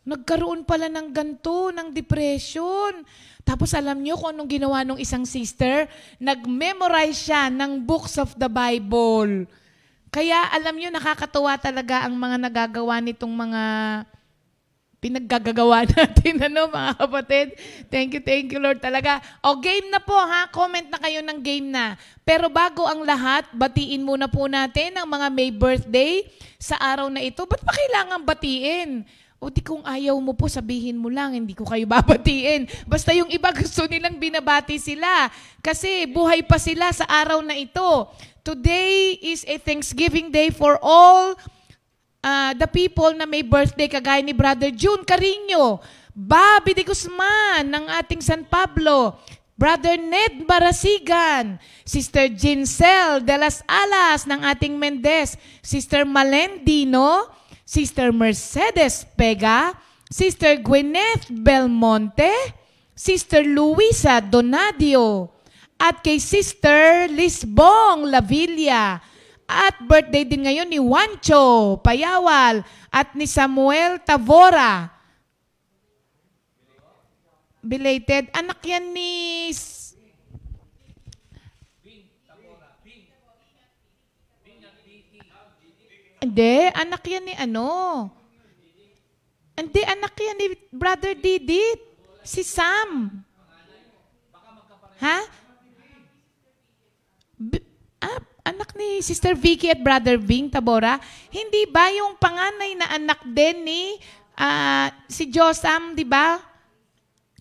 Nagkaroon pala ng ganto, ng depression. Tapos alam niyo kung anong ginawa ng isang sister? Nag-memorize siya ng books of the Bible. Kaya alam niyo, nakakatuwa talaga ang mga nagagawa nitong mga pinaggagawa natin, mga kapatid. Thank you, Lord talaga. O, game na po, ha? Comment na kayo ng game na. Pero bago ang lahat, batiin muna po natin ang mga may birthday sa araw na ito. Ba't pa kailangan batiin? O di kung ayaw mo po, sabihin mo lang, hindi ko kayo babatiin. Basta yung iba gusto nilang binabati sila. Kasi buhay pa sila sa araw na ito. Today is a Thanksgiving Day for all the people na may birthday, kagaya ni Brother June Carino, Bobby de Guzman ng ating San Pablo, Brother Ned Marasigan, Sister Jincel de las Alas ng ating Mendez, Sister Malendino, Sister Mercedes Pega, Sister Gwyneth Belmonte, Sister Luisa Donadio, at kay Sister Lisbong Lavilla. At birthday din ngayon ni Juancho Payawal at ni Samuel Tavora. Belated. Anak yan ni... Hindi, anak yan ni Hindi, anak yan ni Brother Didit. Si Sam. Ha? Anak ni Sister Vicky at Brother Ving Tabora. Hindi ba yung panganay na anak din ni si Josam, di ba?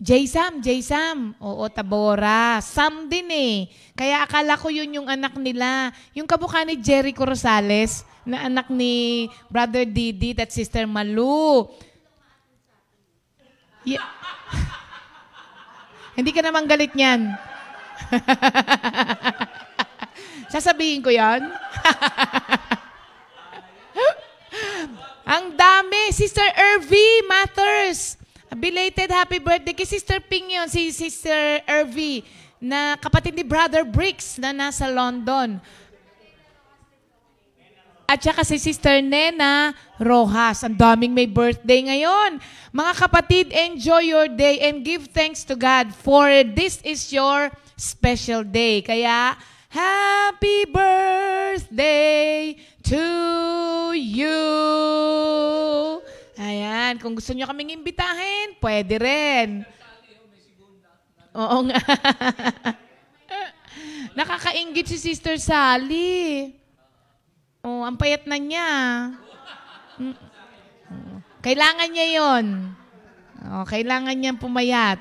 J-Sam. Oo, Tabora. Sam din eh. Kaya akala ko yun yung anak nila. Yung kamukha ni Jericho Rosales, na anak ni Brother Didit at Sister Malu. Yeah. Hindi ka naman galit niyan. Sasabihin ko yan. Ang dami. Sister Irvie Matters. Belated happy birthday kay Sister Ping yun, si Sister Irvie, na kapatid ni Brother Bricks na nasa London. At saka si Sister Nena Rojas. Ang daming may birthday ngayon. Mga kapatid, enjoy your day and give thanks to God for this is your special day. Kaya, happy birthday to you! Ayan, kung gusto nyo kaming imbitahin, pwede rin. Oo nga. Nakakaingit si Sister Sally. Oh, ang payat na niya. Kailangan niya yon. Oh, kailangan niyang pumayat.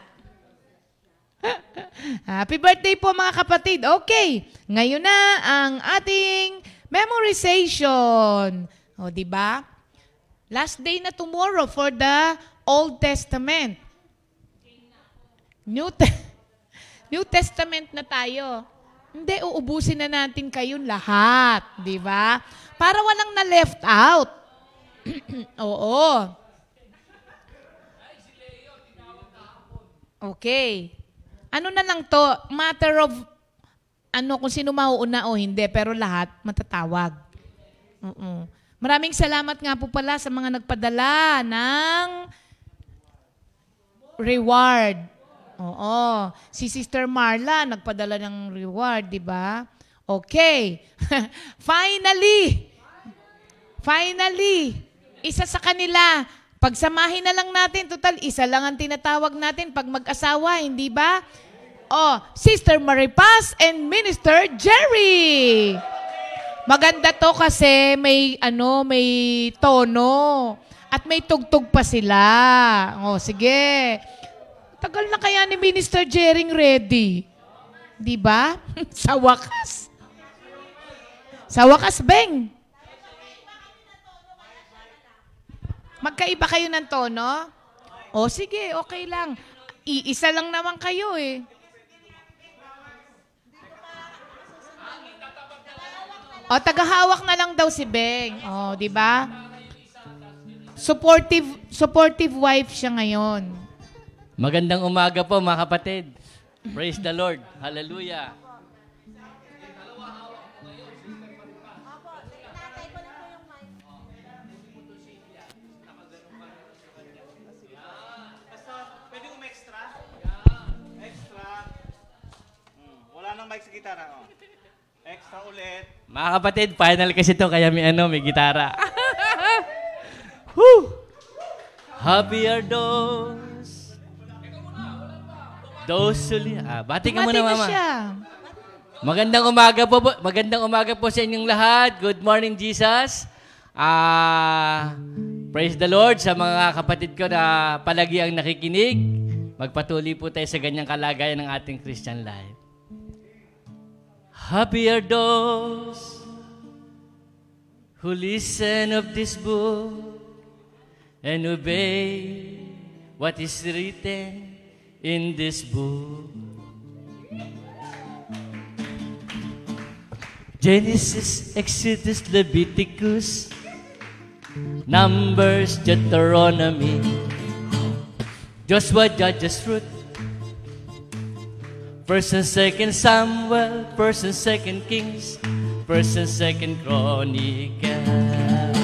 Happy birthday po mga kapatid. Okay, ngayon na ang ating memorization. O, di ba? Last day na tomorrow for the Old Testament. New Testament na tayo. Hindi, uubusin na natin kayong lahat. Di ba? Para walang na-left out. Oo. Okay. Ano na lang to? Matter of kung sino mauuna o hindi, pero lahat matatawag. Maraming salamat nga po pala sa mga nagpadala ng reward. Oo. Si Sister Marla nagpadala ng reward, di ba? Okay. Finally, isa sa kanila, pagsamahin na lang natin, total, isa lang ang tinatawag natin pag mag-asawa, hindi ba? Oh, Sister Maripas and Minister Jerry. Maganda to kasi may tono at may tugtog pa sila. Oh, sige. Tagal na kaya ni Minister Jerry ready. Di ba? Sa wakas. Sa wakas, Beng. Magkaiba kayo ng tono? O sige, okay lang. Iisa lang naman kayo eh. O, tagahawak na lang daw si Beng. O, di ba? Supportive wife siya ngayon. Magandang umaga po mga kapatid. Praise the Lord. Hallelujah. mic sa gitara. Oh. Extra ulit. Mga kapatid, final kasi to kaya may gitara. Woo! Happy are those bati ka muna, Mama. Siya. Magandang umaga po sa inyong lahat. Good morning, Jesus. Praise the Lord sa mga kapatid ko na palagi ang nakikinig. Magpatuloy po tayo sa ganyang kalagayan ng ating Christian life. Happy are those who listen of this book and obey what is written in this book. Genesis, Exodus, Leviticus, Numbers, Deuteronomy, Joshua, Judges, Ruth, 1st and 2nd Samuel, 1st and 2nd Kings, 1st and 2nd Chronicles,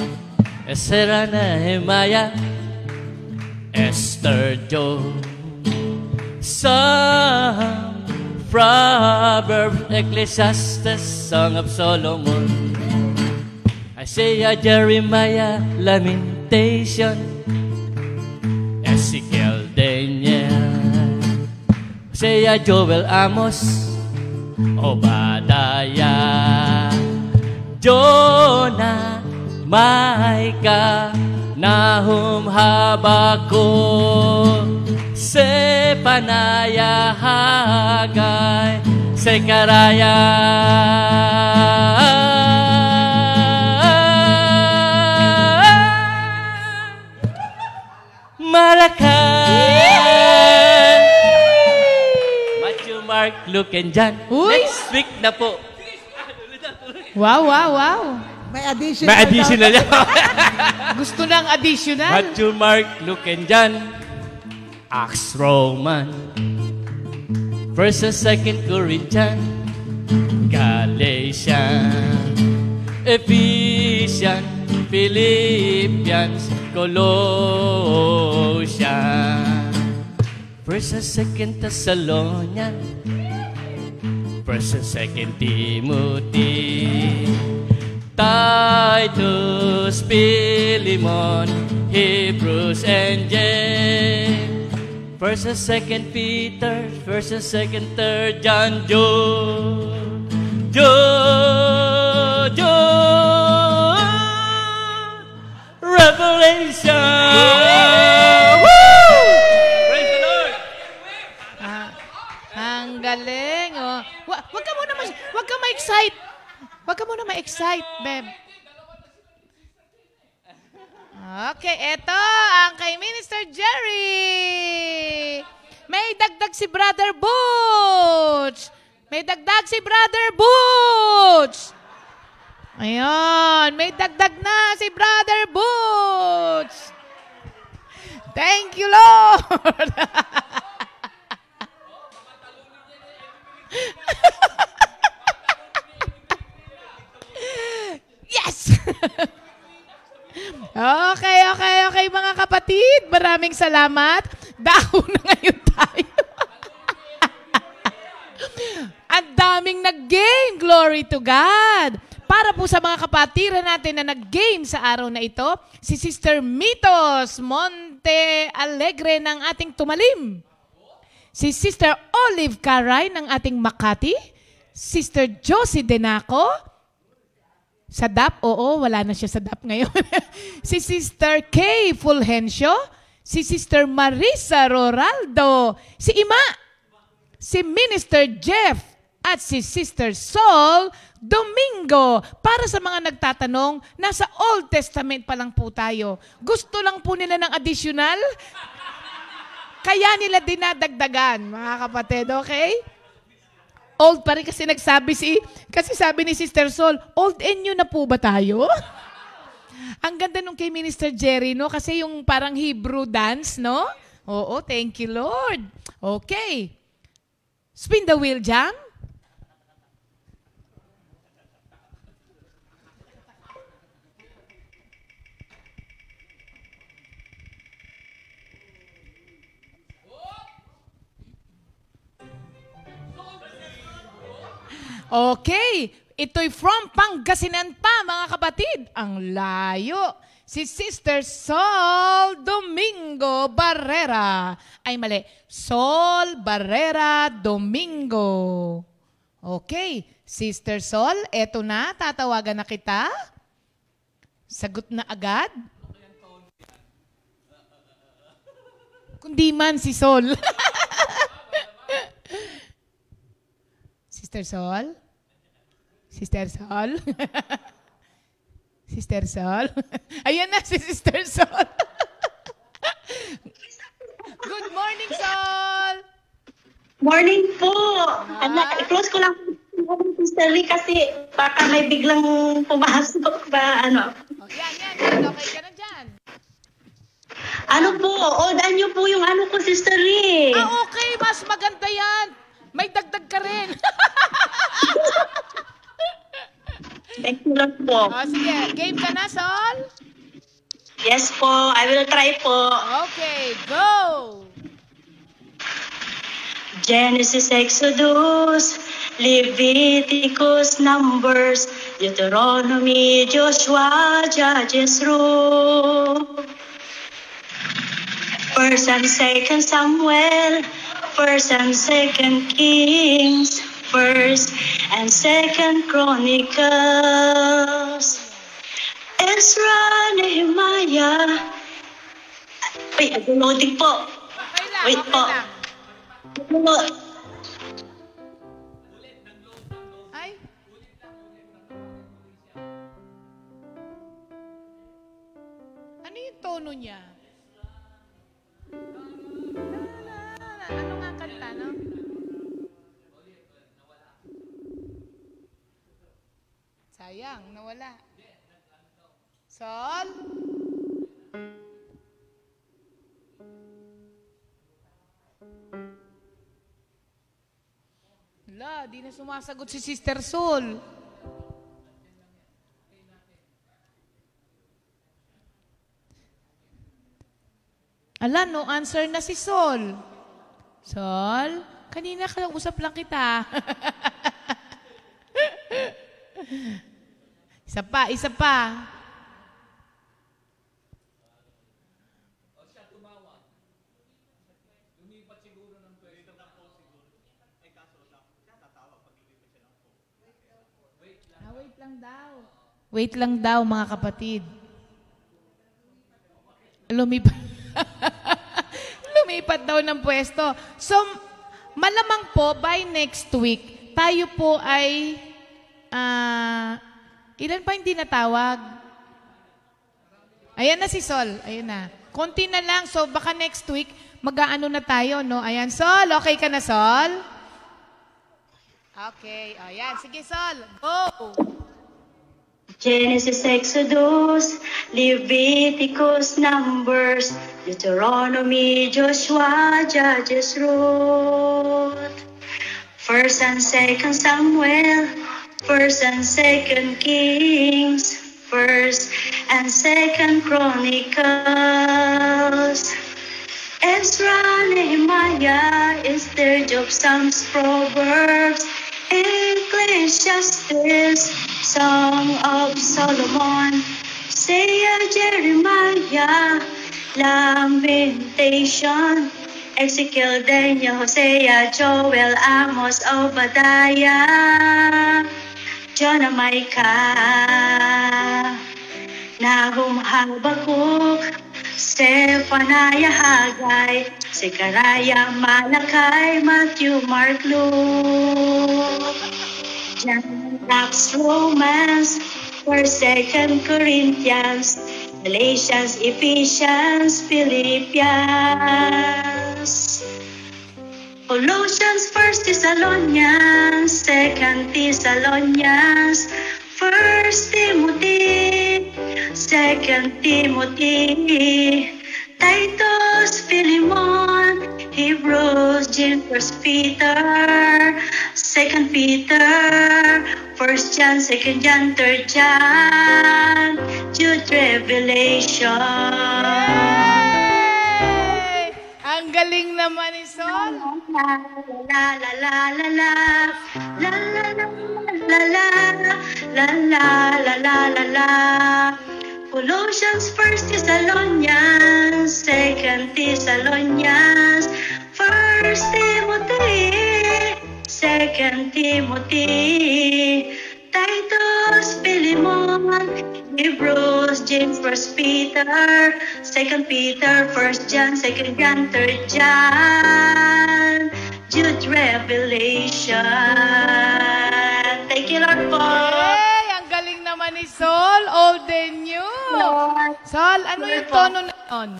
Ezra, Nehemiah, Esther, Job, Psalm, Proverbs, Ecclesiastes, Song of Solomon, Isaiah, Jeremiah, Lamentation, Ezekiel, Daniel, Hosea, Joel, Amos, Obadiah, Jonah, Micah, Nahum, Habakkuk, Zephaniah, Haggai, Malachi, Matthew, Mark, Luke, and John. Uy! Next week na po. Wow. May additional. May additional yan. Gusto ng additional. Matthew, Mark, Luke, and John. Acts, Roman, 1st and 2nd Corinthians, Galatians, Ephesians, Philippians, Colossians, 1st and 2nd Thessalonians, 1st and 2nd Timothy, Titus, Philemon, Hebrews, and James, 1st and 2nd Peter, 1st and 2nd, 3rd John, Revelation. Woo! Praise the Lord. Ang galing. Oh. Wag ka ma-excite. Wag ka muna ma-excite, Beb. Okay, eto ang kay Minister Jerry. May dagdag si Brother Butch. Ayun, may dagdag na si Brother Butch. Thank you, Lord. Yes! Okay, mga kapatid. Maraming salamat. Dahon na ngayon tayo. Ang daming nag-game. Glory to God. Para po sa mga kapatiran natin na nag-game sa araw na ito, si Sister Mitos Monte Alegre ng ating Tumalim. Si Sister Olive Caray ng ating Makati. Sister Josie Denaco. Sa DAP, oo, wala na siya sa DAP ngayon. Si Sister Kay Fulgencio, si Sister Marisa Roraldo, si Ima, si Minister Jeff, at si Sister Sol Domingo. Para sa mga nagtatanong, nasa Old Testament pa lang po tayo. Gusto lang po nila ng additional, kaya nila dinadagdagan, mga kapatid, okay? Old pa rin kasi kasi sabi ni Sister Sol, old and new na po ba tayo? Ang ganda nung kay Minister Jerry, no? Kasi yung parang Hebrew dance, no? Oo, thank you, Lord. Okay. Spin the wheel, Jam. Okay, ito'y from Pangasinan pa, mga kapatid. Ang layo. Si Sister Sol Domingo Barrera. Ay, mali. Sol Barrera Domingo. Okay, Sister Sol, eto na. Tatawagan na kita. Sagot na agad. Kundi man si Sol. Sister Sol? Sister Sol? Sister Sol? Ayan na si Sister Sol. Good morning, Sol! Morning po. I-close ko lang po, Sister Lee, kasi baka may biglang pumasok ba, ano. Oh, yan. Okay ka na dyan. Ano po, order niyo po yung ano ko, Sister Lee. Okay. Mas maganda yan. May dagdag ka rin. Thank you lang po. Sige. Game ka na, Sol? Yes po, I will try po. Okay, go! Genesis, Exodus, Leviticus, Numbers, Deuteronomy, Joshua, Judges, Ruth. First and Second Samuel, First and Second Kings, First and Second Chronicles, Ezra, Nehemiah. Wait, loading po. Okay lang, Wait okay po. lang. Ay? Ano yung tono niya? Ano nga ang kanta, no? Sayang, nawala. Sol? Wala, di na sumasagot si Sister Sol. Ala, no answer na si Sol. Sol, kanina usap lang kita. Isa pa. Wait lang daw, mga kapatid. Lumipat daw ng pwesto. So, malamang po, by next week, tayo po ay, ilan pa hindi natawag? Ayan na si Sol. Ayan na. Konti na lang. So, baka next week, mag-aano na tayo, no? Ayan, Sol. Okay ka na, Sol? Okay. Ayan. Sige, Sol. Go! Genesis, Exodus, Leviticus, Numbers, Deuteronomy, Joshua, Judges, Ruth. First and Second Samuel, First and Second Kings, First and Second Chronicles, Ezra, Nehemiah, Esther, Job, Psalms, Proverbs, Ecclesiastes, Song of Solomon, Isaiah, Jeremiah, Lamentation, Ezekiel, Daniel, Hosea, Joel, Amos, Obadiah, Jonah, Micah, Nahum, Habakkuk, Zephaniah, Haggai, Zechariah, Malachi, Matthew, Mark, Luke, John, Acts, Romans, 1st, 2nd Corinthians, Galatians, Ephesians, Philippians, Colossians, 1st Thessalonians, 2nd Thessalonians, 1st Timothy, 2nd Timothy, Titus, Philemon, Hebrews, James, 1st Peter, 2nd Peter, 1st John, 2nd John, 3rd John, Jude, Revelation. Yay! Ang galing naman ni Sol. La la la la la la la la la la. la la, la la, la la la la. Colossians, 1 Thessalonians, 2 Thessalonians, 1 Timothy, 2 Timothy, Titus, Philemon, Hebrews, James, 1 Peter, 2 Peter, 1 John, 2 John, 3 John, Jude, Revelation. Thank you, Lord, po. Hey, ang galing naman ni Sol, old and new. Sol, ano yung tono na yun?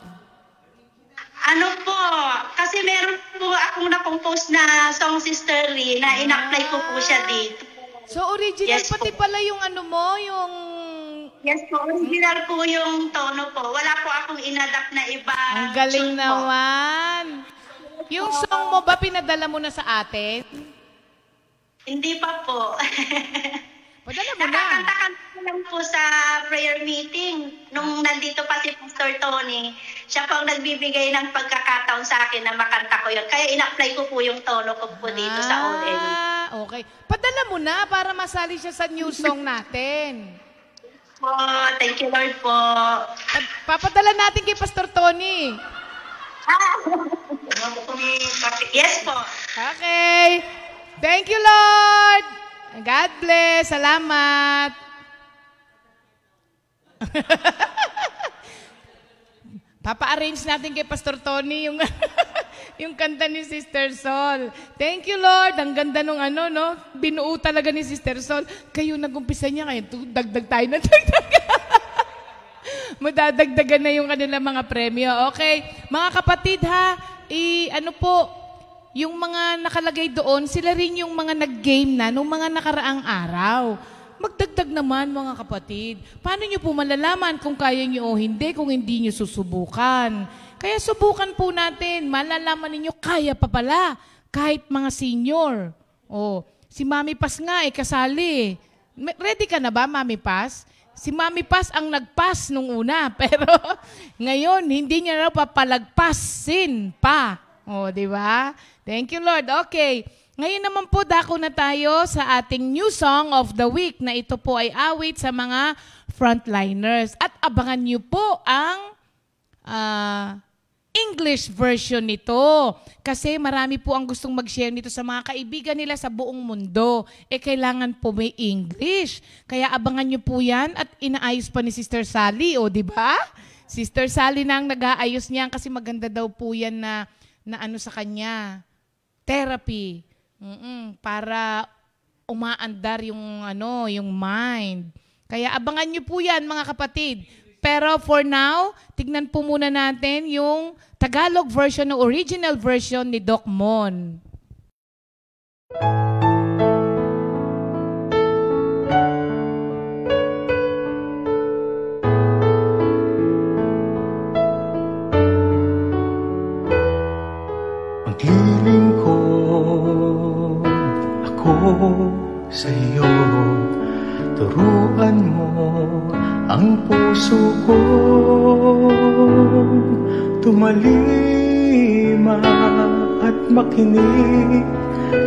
Ano po, kasi meron po akong na-compose na song, Sister Lee, na in-apply ko po siya dito. So, original Yes, pati po. pala yung ano mo, yung... Yes po, original po yung tono po. Wala po akong in-adapt na iba. Ang galing tune po. naman. Yung song mo ba, pinadala mo na sa atin? Hindi pa po. Padala mo na. Nakakanta-kanta ko lang po sa prayer meeting. Nung nandito pa si Pastor Tony, siya po ang nagbibigay ng pagkakataon sa akin na makanta ko yun. Kaya in-apply ko po yung tono ko po dito sa ON. Okay. Padala mo na para masali siya sa new song natin. Po, thank you Lord po. Papadala natin kay Pastor Tony. Yes po. Okay. Thank you, Lord. God bless. Salamat. Papa-arrange natin kay Pastor Tony yung yung kanta ni Sister Sol. Thank you, Lord. Ang ganda nung ano, no? Binuo talaga ni Sister Sol. Kayo nag-umpisa niya, kaya dagdag tayo na dagdag. Madadagdagan na yung kanilang mga premyo. Okay. Mga kapatid, ha? Ano po, yung mga nakalagay doon, sila rin yung mga nag-game na nung mga nakaraang araw. Magdagdag naman, mga kapatid. Paano nyo po malalaman kung kaya nyo o hindi, kung hindi nyo susubukan? Kaya subukan po natin. Malalaman ninyo, kaya pa pala. Kahit mga senior. O, si Mami Paz nga, kasali. Ready ka na ba, Mami Paz? Si Mami Paz ang nag-pass nung una. Pero ngayon, hindi niya raw papalagpasin pa. O, di ba? Thank you, Lord. Okay. Ngayon naman po, dako na tayo sa ating new song of the week na ito po ay awit sa mga frontliners. At abangan niyo po ang English version nito. Kasi marami po ang gustong mag-share nito sa mga kaibigan nila sa buong mundo. Kailangan po may English. Kaya abangan niyo po yan at inaayos pa ni Sister Sally. O, di ba? Sister Sally na ang nag-aayos niyan kasi maganda daw po yan na ano sa kanya. Therapy. Para umaandar yung mind. Kaya abangan niyo po yan, mga kapatid. Pero for now, tignan po muna natin yung Tagalog version o original version ni Doc Mon. Maglilingkod ako sa iyo, turuan mo ang puso ko, tumalima at makinig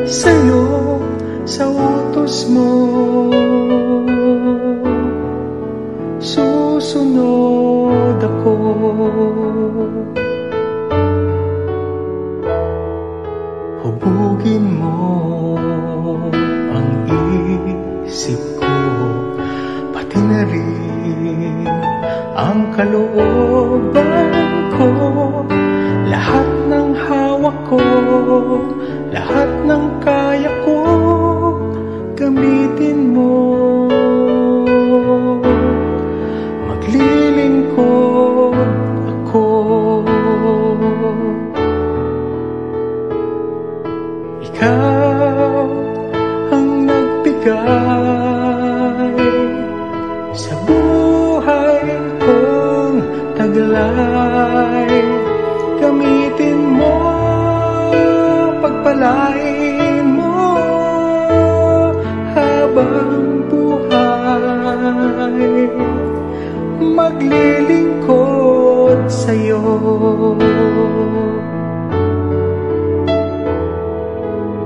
sa iyo, sa utos mo. Susunod ako. Hubugin mo ang isip ko, pati na rin ang kalooban ko. Lahat ng hawak ko, lahat ng kaya ko, gamitin mo. Maglilingkod ako. Ikaw ang nagbigay sa buhay kong taglay. Gamitin mo, pagpalain mo habang buhay. Maglilingkod sa'yo.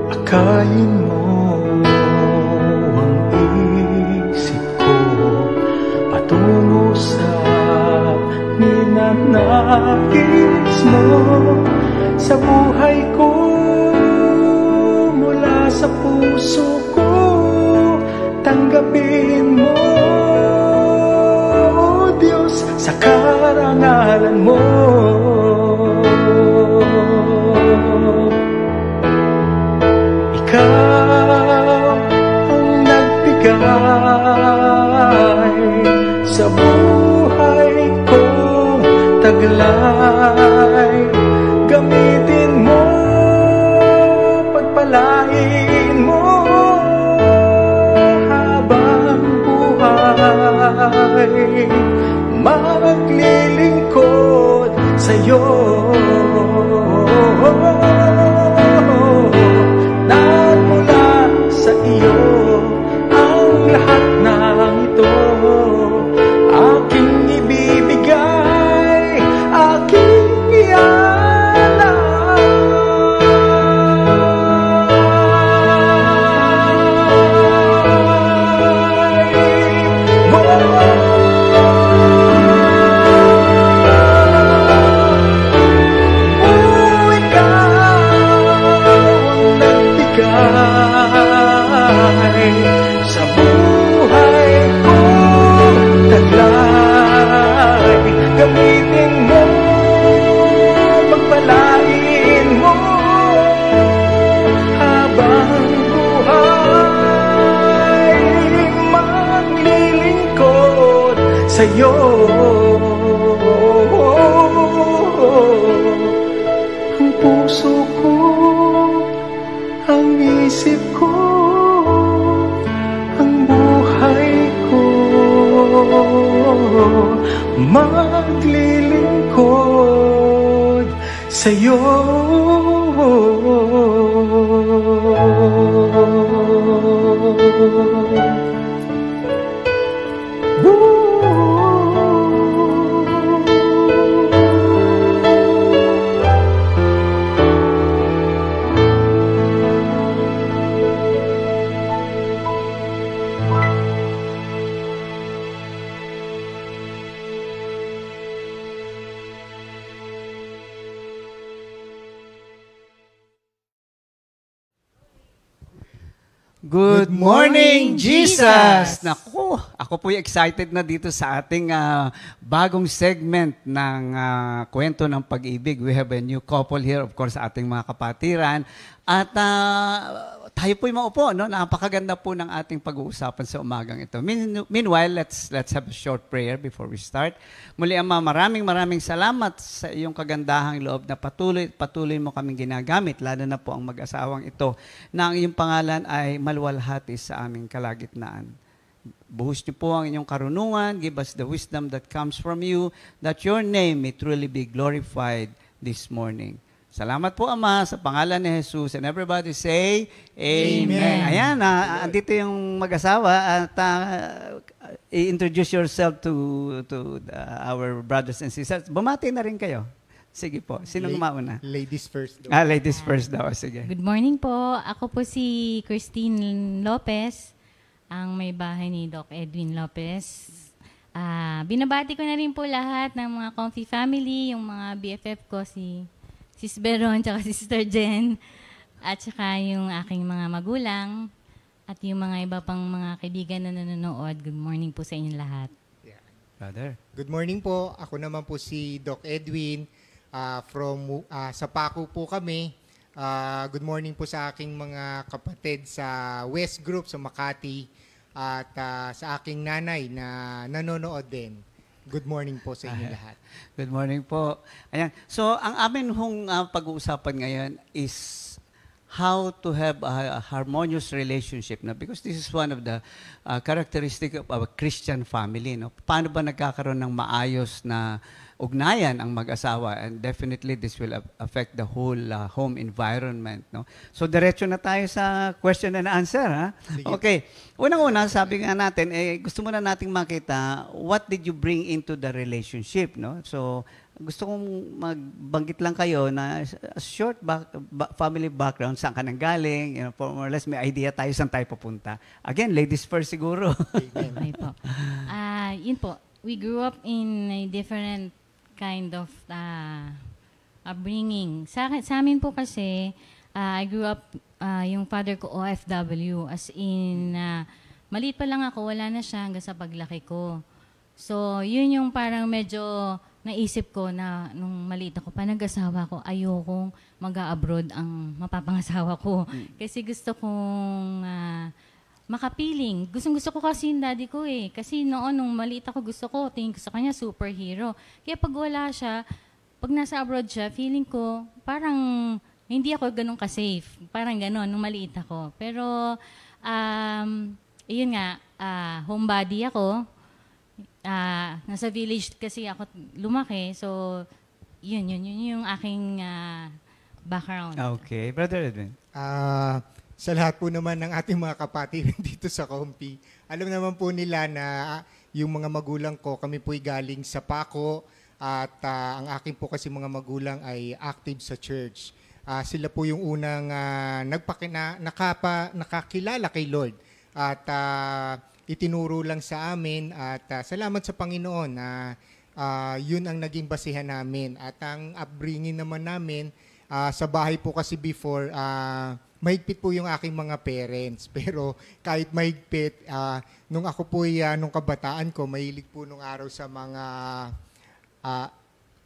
Akayin mo ang nais mo sa buhay ko, mula sa puso ko, tanggapin mo, O Diyos, sa karangalan mo. Ikaw ang nagbigay sa buhay kong taglay. Gamitin mo, pagpalain mo habang buhay. Maglilingkod sa'yo. Nagmula sa iyo ang lahat ng ito. Aking ibibigay, aking sa buhay kong taglay. Gamitin mo, pagpalain mo habang buhay. Maglilingkod sa'yo. Ang puso ko, ang isip ko, ang buhay ko, maglilingkod sa'yo. Good morning, Jesus! Naku, ako po'y excited na dito sa ating bagong segment ng kwento ng pag-ibig. We have a new couple here, of course, sa ating mga kapatiran. At tayo po'y maupo, no? Napakaganda po ng ating pag-uusapan sa umagang ito. Meanwhile, let's have a short prayer before we start. Muli, Ama, maraming salamat sa iyong kagandahang loob na patuloy mo kaming ginagamit, lalo na po ang mag-asawang ito, na ang iyong pangalan ay maluwalhati sa aming kalagitnaan. Buhos niyo po ang inyong karunungan, give us the wisdom that comes from you, that your name may truly be glorified this morning. Salamat po, Ama, sa pangalan ni Jesus. And everybody say, Amen. Ayan, andito yung mag-asawa at i-introduce yourself to our brothers and sisters. Bumati na rin kayo. Sige po. Sinong mauna? Ladies first. Ladies first daw. Sige. Good morning po. Ako po si Christine Lopez, ang may bahay ni Doc Edwin Lopez. Binabati ko na rin po lahat ng mga Comfy family, yung mga BFF ko, si Sis Beron, tsaka Sister Jen, at saka yung aking mga magulang, at yung mga iba pang mga kaibigan na nanonood. Good morning po sa inyong lahat. Yeah. Brother. Good morning po. Ako naman po si Doc Edwin. Sa Paco po kami. Good morning po sa aking mga kapatid sa West Group sa Makati at sa aking nanay na nanonood din. Good morning po sa inyo lahat. Good morning po. Ayan. So, ang amin hong pag-uusapan ngayon is how to have a harmonious relationship. No? Because this is one of the characteristics of a Christian family. No? Paano ba nagkakaroon ng maayos na ugnayan ang mag-asawa, and definitely this will affect the whole home environment. No? So, diretso na tayo sa question and answer. Ha? Okay. Unang-una, sabi nga natin, gusto muna nating makita, what did you bring into the relationship? No? So, gusto kong magbanggit lang kayo na a short family background, saan ka nang galing, you know, more or less may idea tayo saan tayo papunta. Again, ladies first siguro. Okay po. Yun po, we grew up in a different kind of upbringing. Sa amin po kasi, I grew up, yung father ko OFW, as in, maliit pa lang ako, wala na siya hanggang sa paglaki ko. So, yun yung parang medyo naisip ko na nung maliit ako pa nag-asawa ko, ayokong mag-abroad ang mapapangasawa ko. Kasi gusto kong makapiling. Gusto ko kasi yung daddy ko eh. Kasi noon, nung maliit ako, tingin ko sa kanya, superhero. Kaya pag wala siya, pag nasa abroad siya, feeling ko, parang hindi ako ganun ka-safe. Parang ganun, nung maliit ako. Pero, yun nga, homebody ako. Nasa village kasi ako lumaki. So, yun yung aking background. Okay. Brother Edwin. Sa lahat po naman ng ating mga kapatid dito sa Compi, alam naman po nila na yung mga magulang ko, kami po'y galing sa Paco at ang aking po kasi mga magulang ay active sa church. Sila po yung unang nakakilala kay Lord at itinuro lang sa amin at salamat sa Panginoon na yun ang naging basihan namin. At ang upbringing naman namin, sa bahay po kasi before, mahigpit po yung aking mga parents. Pero kahit mahigpit, nung ako po nung kabataan ko, mahilig po nung araw sa mga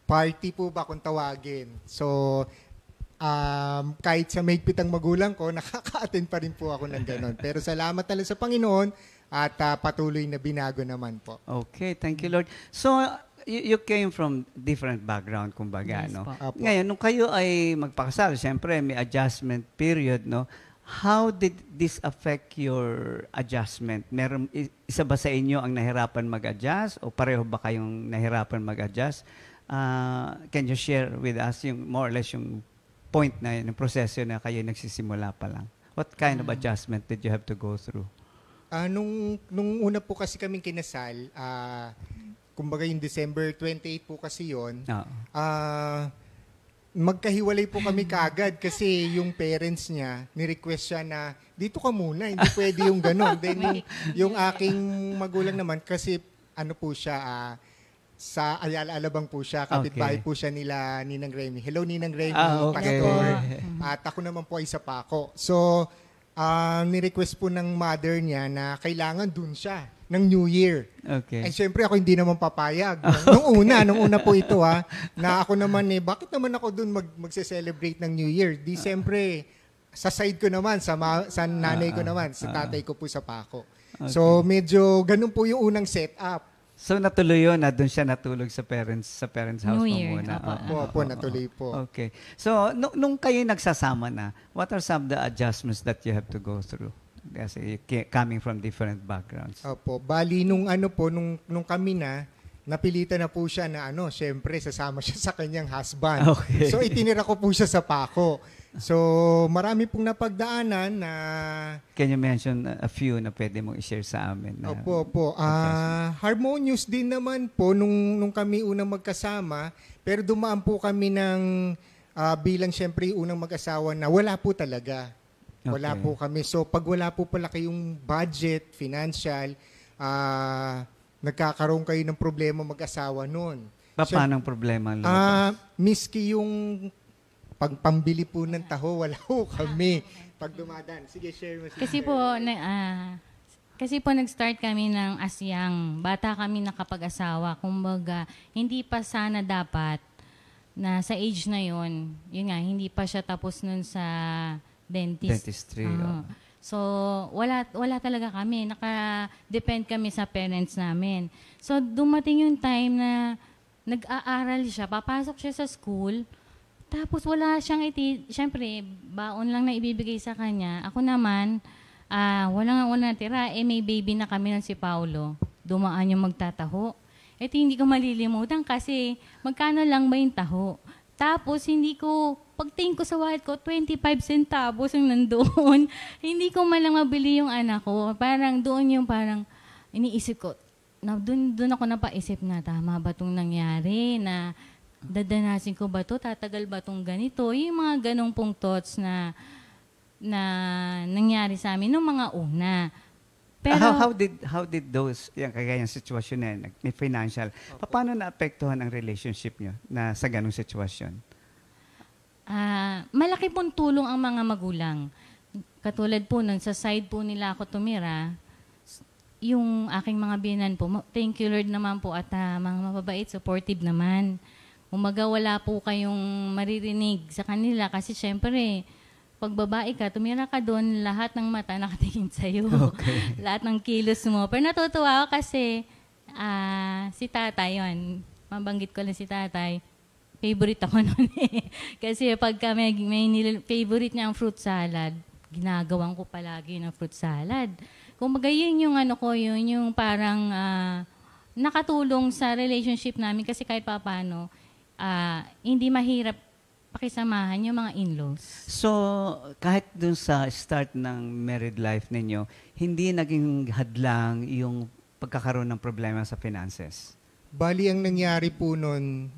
party po ba kung tawagin. So, kahit sa mahigpit ang magulang ko, nakaka-attend pa rin po ako ng ganon. Pero salamat talaga sa Panginoon at patuloy na binago naman po. Okay, thank you, Lord. So, you came from different background, kumbaga, Yes, no? po. Ngayon, nung kayo ay magpakasal, siyempre may adjustment period, no? How did this affect your adjustment? Meron, isa ba sa inyo ang nahirapan mag-adjust o pareho ba kayong nahirapan mag-adjust? Can you share with us yung more or less yung point na yun, yung proseso na kayo nagsisimula pa lang? What kind of adjustment did you have to go through? Nung una po kasi kaming kinasal, kumbaga yung December 28 po kasi yun, magkahiwalay po kami kagad kasi yung parents niya, ni-request siya na dito ka muna, hindi pwede yung gano'n. Then yung aking magulang naman kasi ano po siya, sa Ayala Alabang po siya, kapitbahay po siya nila Ninang Remy. Hello Ninang Remy, pastor. At ako naman po ay sa Paco. So, ni-request po ng mother niya na kailangan dun siya ng New Year. Okay. And syempre ako hindi naman papayag. Nung una po ito na ako naman bakit naman ako dun magse-celebrate ng New Year? Di siyempre, sa side ko naman, sa nanay ko naman, sa tatay ko po sa Paco. Okay. So medyo ganun po yung unang setup. So natuloy yun na doon siya natulog sa parents house mo muna. Opo, natuloy po. Okay. So nung kayo nagsasama na, what are some of the adjustments that you have to go through? Kasi coming from different backgrounds. Opo, bali nung kami napilitan na po siya na syempre sasama siya sa kanyang husband. Okay. So itinira ko po siya sa Paco. So marami pong napagdaanan na... Can you mention a few na pwede mong i-share sa amin? Opo. Harmonious din naman po nung kami unang magkasama, pero dumaan po kami ng bilang syempre unang mag-asawa na wala po talaga. Wala po kami. So pag wala po pala kayong budget, financial, nagkakaroon kayo ng problema mag-asawa noon. Paano ang problema? Miski yung pambili po ng taho, wala po kami. Pag dumadaan. Sige, share mo. Kasi po nag-start kami ng asyang. Bata kami nakapag-asawa. Kumbaga, hindi pa sana dapat na sa age na yun nga, hindi pa siya tapos nun sa dentistry. So, wala talaga kami. Naka-depend kami sa parents namin. So, dumating yung time na nag-aaral siya, papasok siya sa school, tapos wala siyang siyempre, baon lang na ibibigay sa kanya. Ako naman, wala natira. May baby na kami ng si Paulo. Dumaan yung magtataho. Hindi ko malilimutan kasi magkano lang ba yung taho? Tapos, pagtingin ko sa wallet ko, 25 centavos ang nandoon. Hindi ko malang mabili yung anak ko. Parang doon iniisip ko, doon ako napaisip na, tama ba itong nangyari? Na dadanasin ko ba ito? Tatagal ba itong ganito? Yung mga ganong pong thoughts na nangyari sa amin nung mga una. Pero, how did those, yung kagayang sitwasyon na yun, may financial, paano naapektuhan ang relationship nyo na sa ganong sitwasyon? malaki pong tulong ang mga magulang. Katulad po nun, sa side po nila ako tumira, yung aking mga biyanan po, thank you Lord naman po at mga mababait, supportive naman. Umaga wala po kayong maririnig sa kanila kasi syempre, pag babae ka, tumira ka doon, lahat ng mata nakatingin sa'yo. Okay. Lahat ng kilos mo. Pero natutuwa ako kasi si tatay yun. Mabanggit ko lang si tatay. Favorite ako noon eh. Kasi pagka may favorite niya ang fruit salad, ginagawan ko palagi ng fruit salad. Kung yun yung yun yung parang nakatulong sa relationship namin kasi kahit papaano, hindi mahirap pakisamahan yung mga in-laws. So, kahit dun sa start ng married life ninyo, hindi naging hadlang yung pagkakaroon ng problema sa finances? Bali, ang nangyari po noon,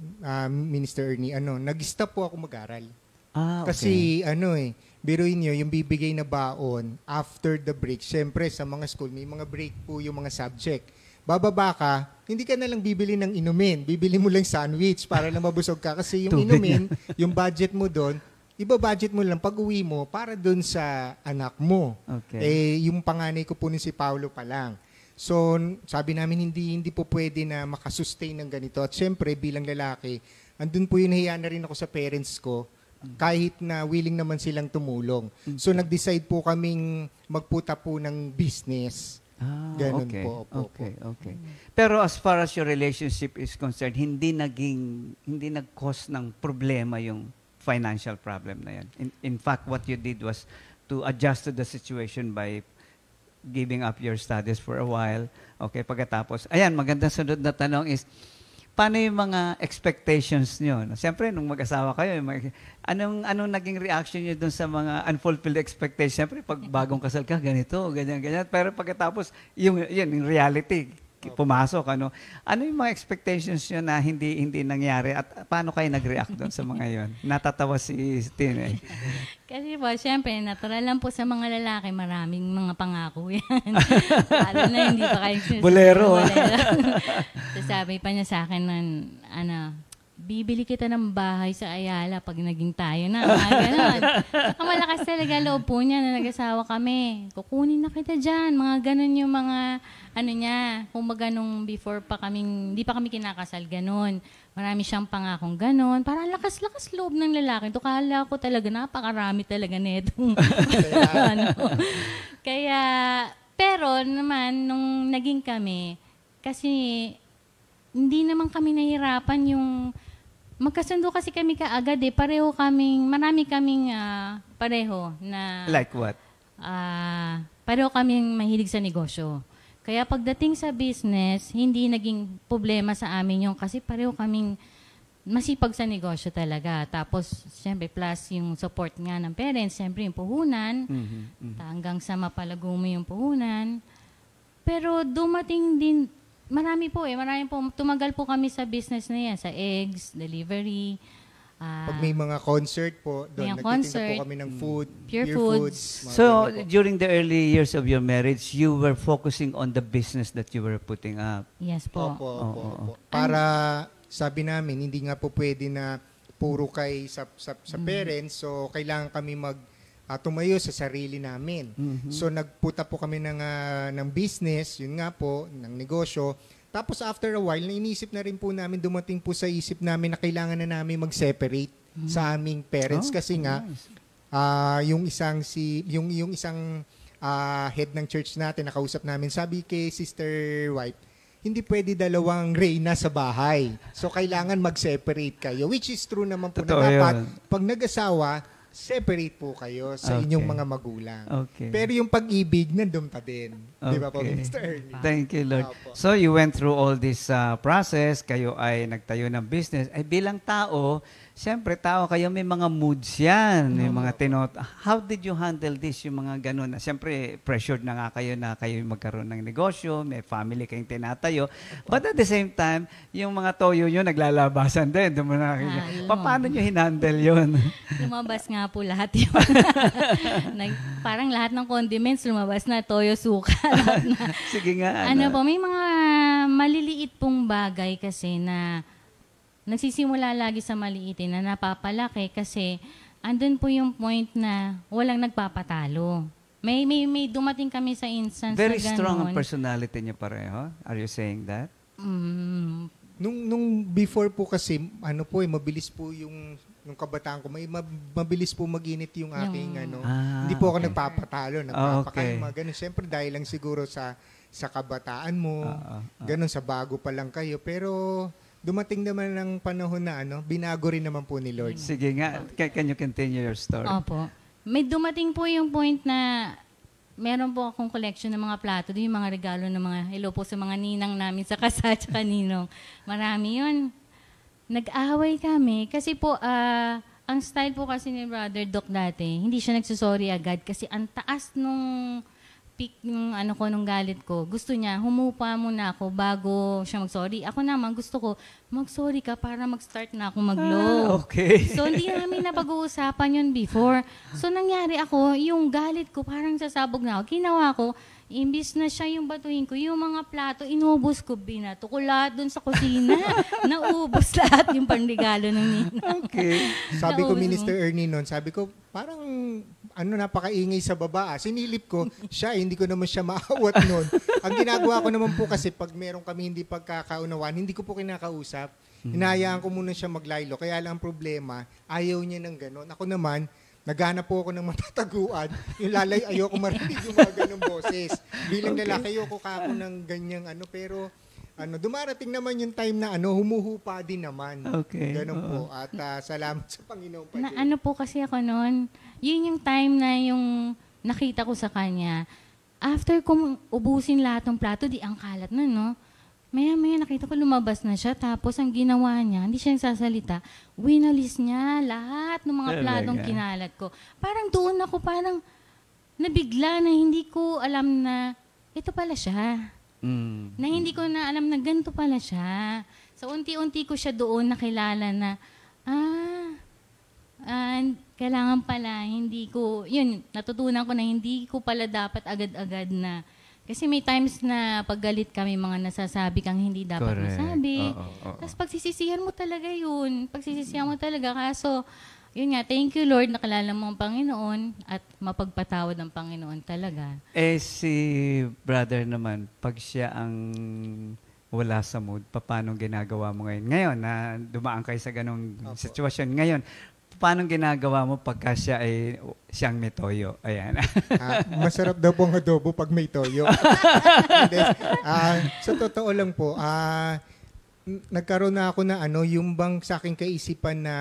Minister Ernie, nag-stop po ako mag-aral. Okay. Kasi biruin nyo, yung bibigay na baon, after the break, syempre sa mga school, may mga break po yung mga subject. Bababa ka, hindi ka na lang bibili ng inumin. Bibili mo lang sandwich para lang mabusog ka. Kasi yung inumin, yung budget mo doon, iba-budget mo lang pag-uwi mo para doon sa anak mo. Okay. Yung panganay ko po si Paulo pa lang. So, sabi namin hindi po pwede na makasustain ng ganito. At syempre, bilang lalaki, andun po yung nahiya na rin ako sa parents ko, kahit na willing naman silang tumulong. So, nag-decide po kaming magputa po ng business. Ganun po. Okay. Pero as far as your relationship is concerned, hindi nag-cause ng problema yung financial problem na yan. In fact, what you did was to adjust to the situation by giving up your studies for a while. Okay, pagkatapos. Ayan, magandang sunod na tanong is, paano yung mga expectations nyo? Siyempre, nung mag-asawa kayo, anong naging reaction nyo dun sa mga unfulfilled expectations? Siyempre, pag bagong kasal ka, ganito, ganyan. Pero pagkatapos, yung reality, pumasok. Ano yung mga expectations nyo na hindi nangyari? At paano kayo nag-react dun sa mga yon? Natatawa si Tin eh. Kasi po, syempre, natural lang po sa mga lalaki, maraming mga pangako yan. Lalo na hindi pa kayo bolero. So, sabi pa niya sa akin nun, bibili kita ng bahay sa Ayala pag naging tayo na. Ganon. Saka malakas talaga loob po niya na nag-asawa kami. Kukunin na kita dyan. Mga ganon yung mga, niya, kung maganong before pa kaming, hindi pa kami kinakasal, ganon. Marami siyang pangakong ganon. Parang lakas-lakas loob ng lalaki. Ito kala ko talaga, napakarami talaga netong. Kaya, pero naman, nung naging kami, kasi hindi naman kami nahirapan yung magkasundo kasi kami kaagad eh. Marami kaming pareho na... Like what? Pareho kaming mahilig sa negosyo. Kaya pagdating sa business, hindi naging problema sa amin yung kasi pareho kaming masipag sa negosyo talaga. Tapos, siyempre, plus yung support nga ng parents, siyempre yung puhunan, hanggang sa mapalago mo yung puhunan. Pero dumating din, marami po tumagal po kami sa business na yan, sa eggs, delivery. Pag may mga concert po, doon nagtitinda po kami ng food, pure foods. So, during the early years of your marriage, you were focusing on the business that you were putting up. Yes po. Opo. Para, sabi namin, hindi nga po pwede na puro kay sa parents, so kailangan kami tumayo sa sarili namin. So nagputa po kami ng business, yun nga po, ng negosyo. Tapos after a while, inisip na rin po namin, dumating po sa isip namin na kailangan na namin mag-separate sa aming parents kasi nga yung isang head ng church natin nakausap namin, sabi kay Sister White, hindi pwede dalawang reyna sa bahay. So kailangan mag-separate kayo, which is true naman po na dapat pag nag-asawa, separate po kayo sa inyong mga magulang. Okay. Pero yung pag-ibig, nandun pa din. Di ba po, Mr. Ernie? Thank you, Lord. So, you went through all this process. Kayo ay nagtayo ng business. Ay, bilang tao, siyempre, kayo may mga moods yan. May mga How did you handle this? Yung mga ganun. Siyempre, pressured na nga kayo na kayo magkaroon ng negosyo, may family kayong tinatayo. But at the same time, yung mga toyo nyo, naglalabasan din. Paano nyo hinandle yun? Lumabas nga po lahat yun. parang lahat ng condiments lumabas na, toyo, suka, lahat na. Sige nga. Ano po, may mga maliliit pong bagay kasi na nagsisimula lagi sa maliitin na napapalaki kasi andun po yung point na walang nagpapatalo. May dumating kami sa instance Very na gano'n. strong ang personality niya pareho. Are you saying that? Nung before po kasi, mabilis po yung kabataan ko, mabilis po maginit yung aking hindi po ako nagpapatalo, nagpapakain, mga ganun. Siyempre dahil lang siguro sa kabataan mo, ganun, sa bago pa lang kayo. Pero dumating naman ng panahon na binago rin naman po ni Lord. Sige nga, can you continue your story? Opo. May dumating po yung point na meron po akong collection ng mga plato, yung mga regalo ng mga hello po sa mga ninang namin sa kasal at kaninong. Marami yun. Nag-away kami kasi po, ang style po kasi ni Brother Doc dati, hindi siya nagsusorry agad kasi ang taas nung peak nung nung galit ko. Gusto niya, humupa muna ako bago siya mag-sorry. Ako naman, gusto ko, mag-sorry ka para mag-start na ako mag-low. Okay. So, hindi namin napag-uusapan yun before. So, nangyari ako, yung galit ko, parang sasabog na ako. Ginawa ko, imbis na siya yung batuhin ko, yung mga plato, inubos ko, binato ko lahat dun sa kusina. Naubos lahat yung panregalo ng nina. Okay. Sabi ko, Minister Ernie noon, sabi ko, parang napakaingay sa baba. Sinilip ko, siya, hindi ko naman siya maawat noon. Ang ginagawa ko naman po kasi pag meron kami hindi pagkakaunawan, hindi ko po kinakausap. Hinahayaan ko muna siya maglaylo. Kaya lang ang problema, ayaw niya ng gano'n. Ako naman, naghanap po ako ng matataguan. Yung lalay, ayoko marinig yung mga ganong boses. Bilang lalaki, ayoko ka ako ng ganyang pero dumarating naman yung time na humuhupa din naman. Okay. Ganon po. At salamat sa Panginoon pa Na, din. po kasi ako noon, yun yung time na yung nakita ko sa kanya. After kong ubusin lahat ng plato, di ang kalat na, no? Maya-maya nakita ko lumabas na siya, tapos ang ginawa niya, hindi siya nagsasalita, winalis niya lahat ng mga platong kinalat ko. Parang doon ako, parang nabigla na hindi ko alam na ito pala siya. Na hindi ko na alam na ganito pala siya. So, unti-unti ko siya doon nakilala na, kailangan pala, natutunan ko na hindi ko pala dapat agad-agad na. Kasi may times na paggalit kami, mga nasasabi kang hindi dapat masabi. Tapos pagsisisihan mo talaga yun. Pagsisisihan mo talaga. Kaso, yun nga, thank you Lord, nakilala mo ang Panginoon at mapagpatawad ang Panginoon talaga. Si brother naman, pag siya ang wala sa mood, paano ginagawa mo ngayon? Ngayon, na dumaan kayo sa ganong sitwasyon. Ngayon, paano ginagawa mo pagka siyang may toyo? Ayan. Masarap daw pong adobo pag may toyo. Sa totoo lang po, nagkaroon na ako na yung bang sa aking kaisipan na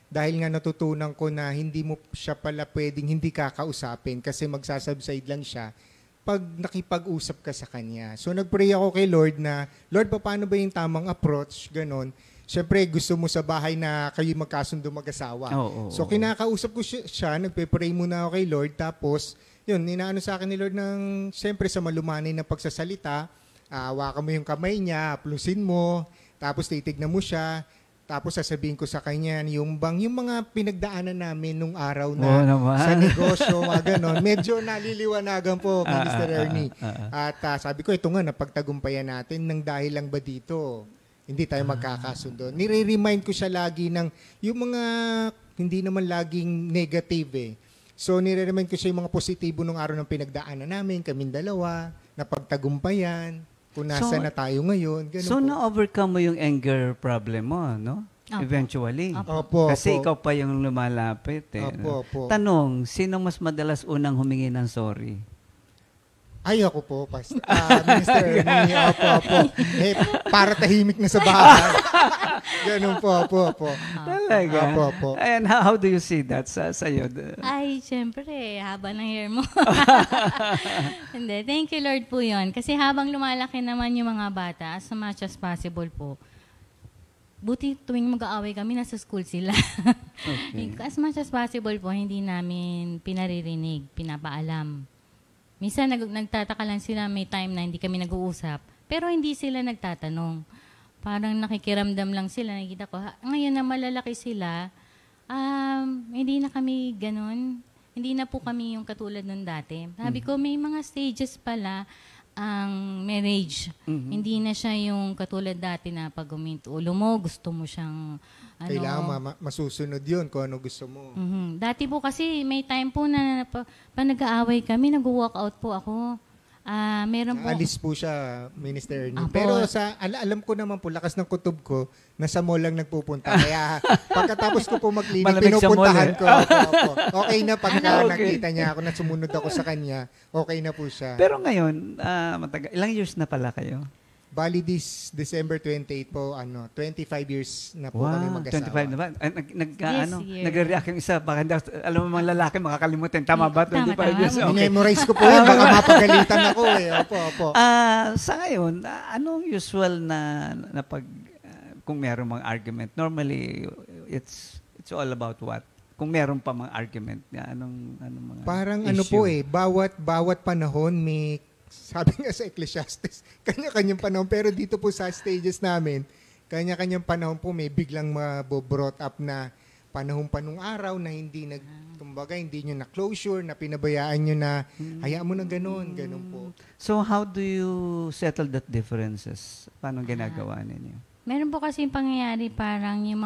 dahil nga natutunan ko na hindi mo siya pala pwedeng hindi kakausapin kasi magsasubside lang siya pag nakipag-usap ka sa kanya. So nagpray ako kay Lord na, Lord, paano ba yung tamang approach? Ganon. Siyempre, gusto mo sa bahay na kayo magkasundo mag-asawa. So kinakausap ko siya, nagpe-pray muna ako kay Lord, tapos yun, inaano sa akin ni Lord ng, siyempre sa malumanay na pagsasalita, hawakan mo yung kamay niya, plusin mo, tapos titignan mo siya, tapos sasabihin ko sa kanya yung mga pinagdaanan namin nung araw na sa negosyo, mga ganon. Medyo naliliwanagan po, Minister Ernie. At sabi ko, ito nga, napagtagumpayan natin nang dahil lang ba dito? Hindi tayo magkakasundo. Nire-remind ko siya lagi ng yung mga hindi naman laging negative . So, nire-remind ko siya yung mga positibo nung araw ng pinagdaanan namin, kaming dalawa, napagtagumpayan, kung nasa na tayo ngayon. So, na-overcome mo yung anger problem mo, no? Eventually. Kasi ikaw pa yung lumalapit. Tanong, sino mas madalas unang humingi ng sorry? Ay, ako po, Minister Ernie. Opo. Para tahimik na sa bahay. Ganun po. Talaga? Opo. And how do you see that sa'yo? Ay, syempre, haba ng hair mo. Hindi, thank you Lord po yun. Kasi habang lumalaki naman yung mga bata, as much as possible po, buti tuwing mag-aaway kami, nasa school sila. As much as possible po, hindi namin pinaririnig, pinapaalam. Minsan nagtataka lang sila, may time na hindi kami nag-uusap, pero hindi sila nagtatanong. Parang nakikiramdam lang sila. Nakikita ko, ngayon na malalaki sila, hindi na kami ganun. hindi na po kami yung katulad nung dati. Sabi ko, may mga stages pala ang marriage. Hindi na siya yung katulad dati na pag uminto ulo mo, gusto mo siyang Kailangan masusunod yun kung ano gusto mo. Dati po kasi may time po na pa nag-aaway kami, nag-walk out po ako. Meron po. Alis po siya, Minister Ernie. Apo. Pero alam ko naman po, lakas ng kutob ko, nasa mall lang nagpupunta. Kaya pagkatapos ko po maglinis, Malamig sa mall, pinupuntahan eh. ko. Opo. Okay na pagka nakita niya ako na sumunod ako sa kanya, okay na po siya. Pero ngayon, ilang years na pala kayo? Bali this December 28 po, 25 years na po kami mag-asawa. 25 na ba? Year. Nagre-react yung isa. Baka hindi, alam mo mga lalaki, makakalimutan. Tama ba? 25 years? Okay. Memorize ko po yun, baka mapagalitan ako eh. Opo. Sa ngayon, anong usual na pag, kung meron mga argument? Normally, it's all about what? Kung meron pa mga argument, anong mga parang issue? bawat panahon may, sabi nga sa Ecclesiastes, kanya-kanyang panahon. Pero dito po sa stages namin, kanya-kanyang panahon po may biglang mabobrought up na panahon pa nung araw na hindi kumbaga, hindi nyo na closure, na pinabayaan nyo na, hayaan mo na ganun po. So how do you settle that differences? Paano ginagawa ninyo? Meron po kasi pangyayari parang yung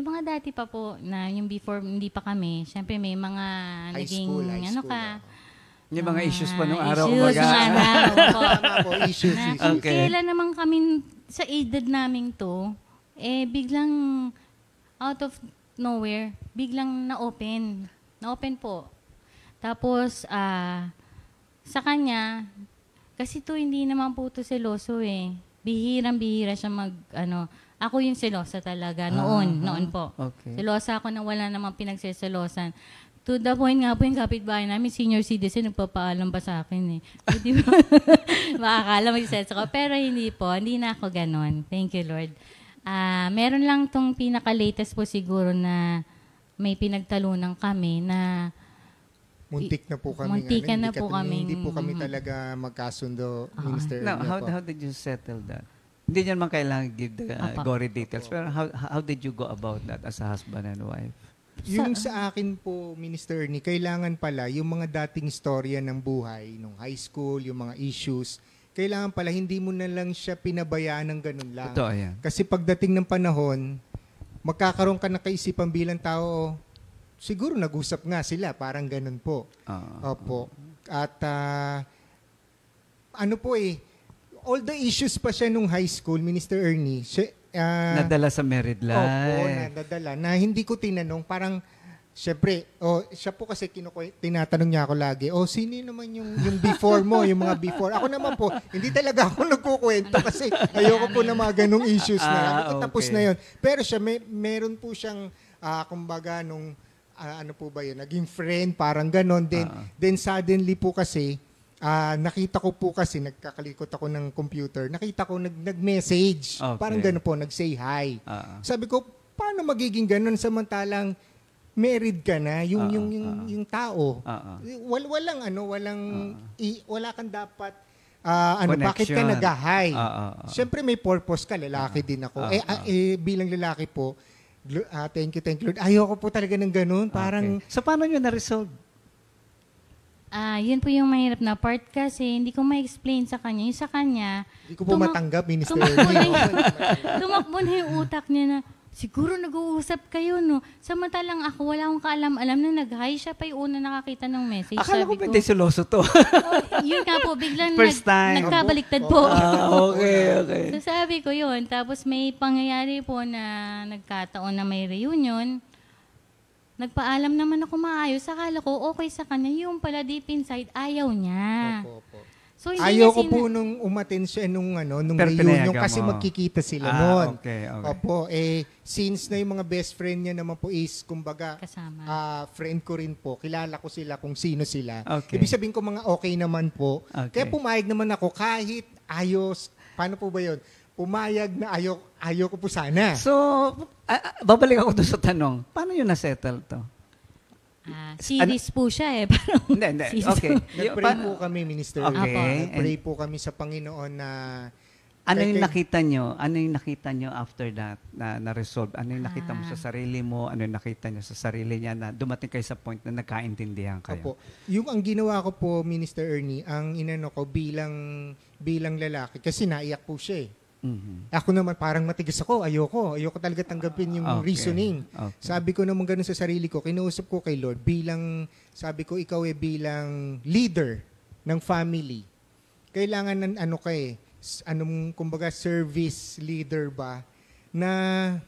mga dati pa po na yung before hindi pa kami, syempre may mga High naging school. Yung mga issues pa nung araw. Issues kumbaga. nung araw. Tama po, issues. Okay. Kailan naman kami sa edad namin to, biglang out of nowhere, biglang na-open. Na-open po. Tapos, sa kanya, kasi to hindi naman po to seloso eh. Bihirang-bihira siya ako yung selosa talaga noon po. Okay. Selosa ako na wala namang pinagseselosan. To the point nga po yung kapitbahay namin, senior citizen, nagpapaalam pa sa akin eh. Hindi ba? Makakala mag-sense ako. Pero hindi na ako ganon. Thank you, Lord. Meron lang tong pinaka-latest po siguro na may pinagtalunan kami na Muntik na po kami. Muntikan na po kami. Hindi po kami talaga magkasundo, Minister. Now, how did you settle that? Hindi nyo naman kailangan give the gory details. Pero how did you go about that as a husband and wife? Yung sa akin po, Minister Ernie, kailangan pala yung mga dating storya ng buhay, nung high school, yung mga issues, kailangan pala hindi mo na lang siya pinabayaan ng ganun lang. Ito, ayan. Kasi pagdating ng panahon, magkakaroon ka ng kaisipan bilang tao, siguro nag-usap nga sila, parang ganun po. Opo. At all the issues pa siya nung high school, Minister Ernie, nadala sa married life. Opo, nadala. Na hindi ko tinanong, parang, syempre, siya po kasi tinatanong niya ako lagi, sino naman yung before mo, yung mga before. Ako naman po, hindi talaga ako nagkukwento kasi ayoko po na mga ganong issues na. Tapos na yun. Pero siya, meron po siyang, kumbaga, nung, ano po ba yun, naging friend, parang ganon. Then suddenly po kasi, nakita ko po kasi, nagkakalikot ako ng computer, nakita ko nag-message. Okay. Parang gano'n po, nag-say hi. Sabi ko, paano magiging gano'n samantalang married ka na yung tao? Wala kang dapat, bakit ka nag-hi? Siyempre may purpose ka, lalaki din ako. Bilang lalaki po, thank you Lord. Ayoko po talaga ng gano'n. Parang, So paano nyo na-resolve? Yun po yung mahirap na part kasi hindi ko ma-explain sa kanya. Yung sa kanya, hindi ko po matanggap, Minister. Tumakbo na yung utak niya na, siguro nag-uusap kayo, no? Samantalang ako, wala akong kaalam-alam na nag-hi. Siya pa yung una nakakita ng message. Akala ko hindi seloso to. Yun nga po, biglang nagkabaliktad nagkabaliktad po. Okay. So sabi ko yun. Tapos may pangyayari po na nagkataon na may reunion. Nagpaalam naman ako maayos. Akala ko okay sa kanya. Yung pala deep inside, ayaw niya. Opo. So, ayaw ko po nung umaten siya nung reunion kasi magkikita sila noon. Okay. Opo, since na yung mga best friend niya naman po is, kumbaga, friend ko rin po. Kilala ko sila kung sino sila. Okay. Ibig sabihin ko mga okay naman po. Okay. Kaya pumayag naman ako kahit ayos. Paano po ba yun? Pumayag na ayaw ko po sana. So, babalik ako doon sa tanong. Paano yun na-settle to? Series po siya eh. Hindi. Okay. Nag-pray po kami, Minister. Okay. Nag-pray po kami sa Panginoon na Ano yung nakita nyo? Ano yung nakita nyo after that na resolve? Ano yung nakita mo sa sarili mo? Ano yung nakita nyo sa sarili niya na dumating kayo sa point na nagkaintindihan kayo? Opo. Yung ang ginawa ko po, Minister Ernie, ang inano ko bilang lalaki, kasi naiyak po siya eh. Ako naman parang matigas ako, ayoko talaga tanggapin yung reasoning. Sabi ko naman ganun sa sarili ko, kinausap ko kay Lord sabi ko ikaw bilang leader ng family. Kailangan ng kumbaga service leader ba na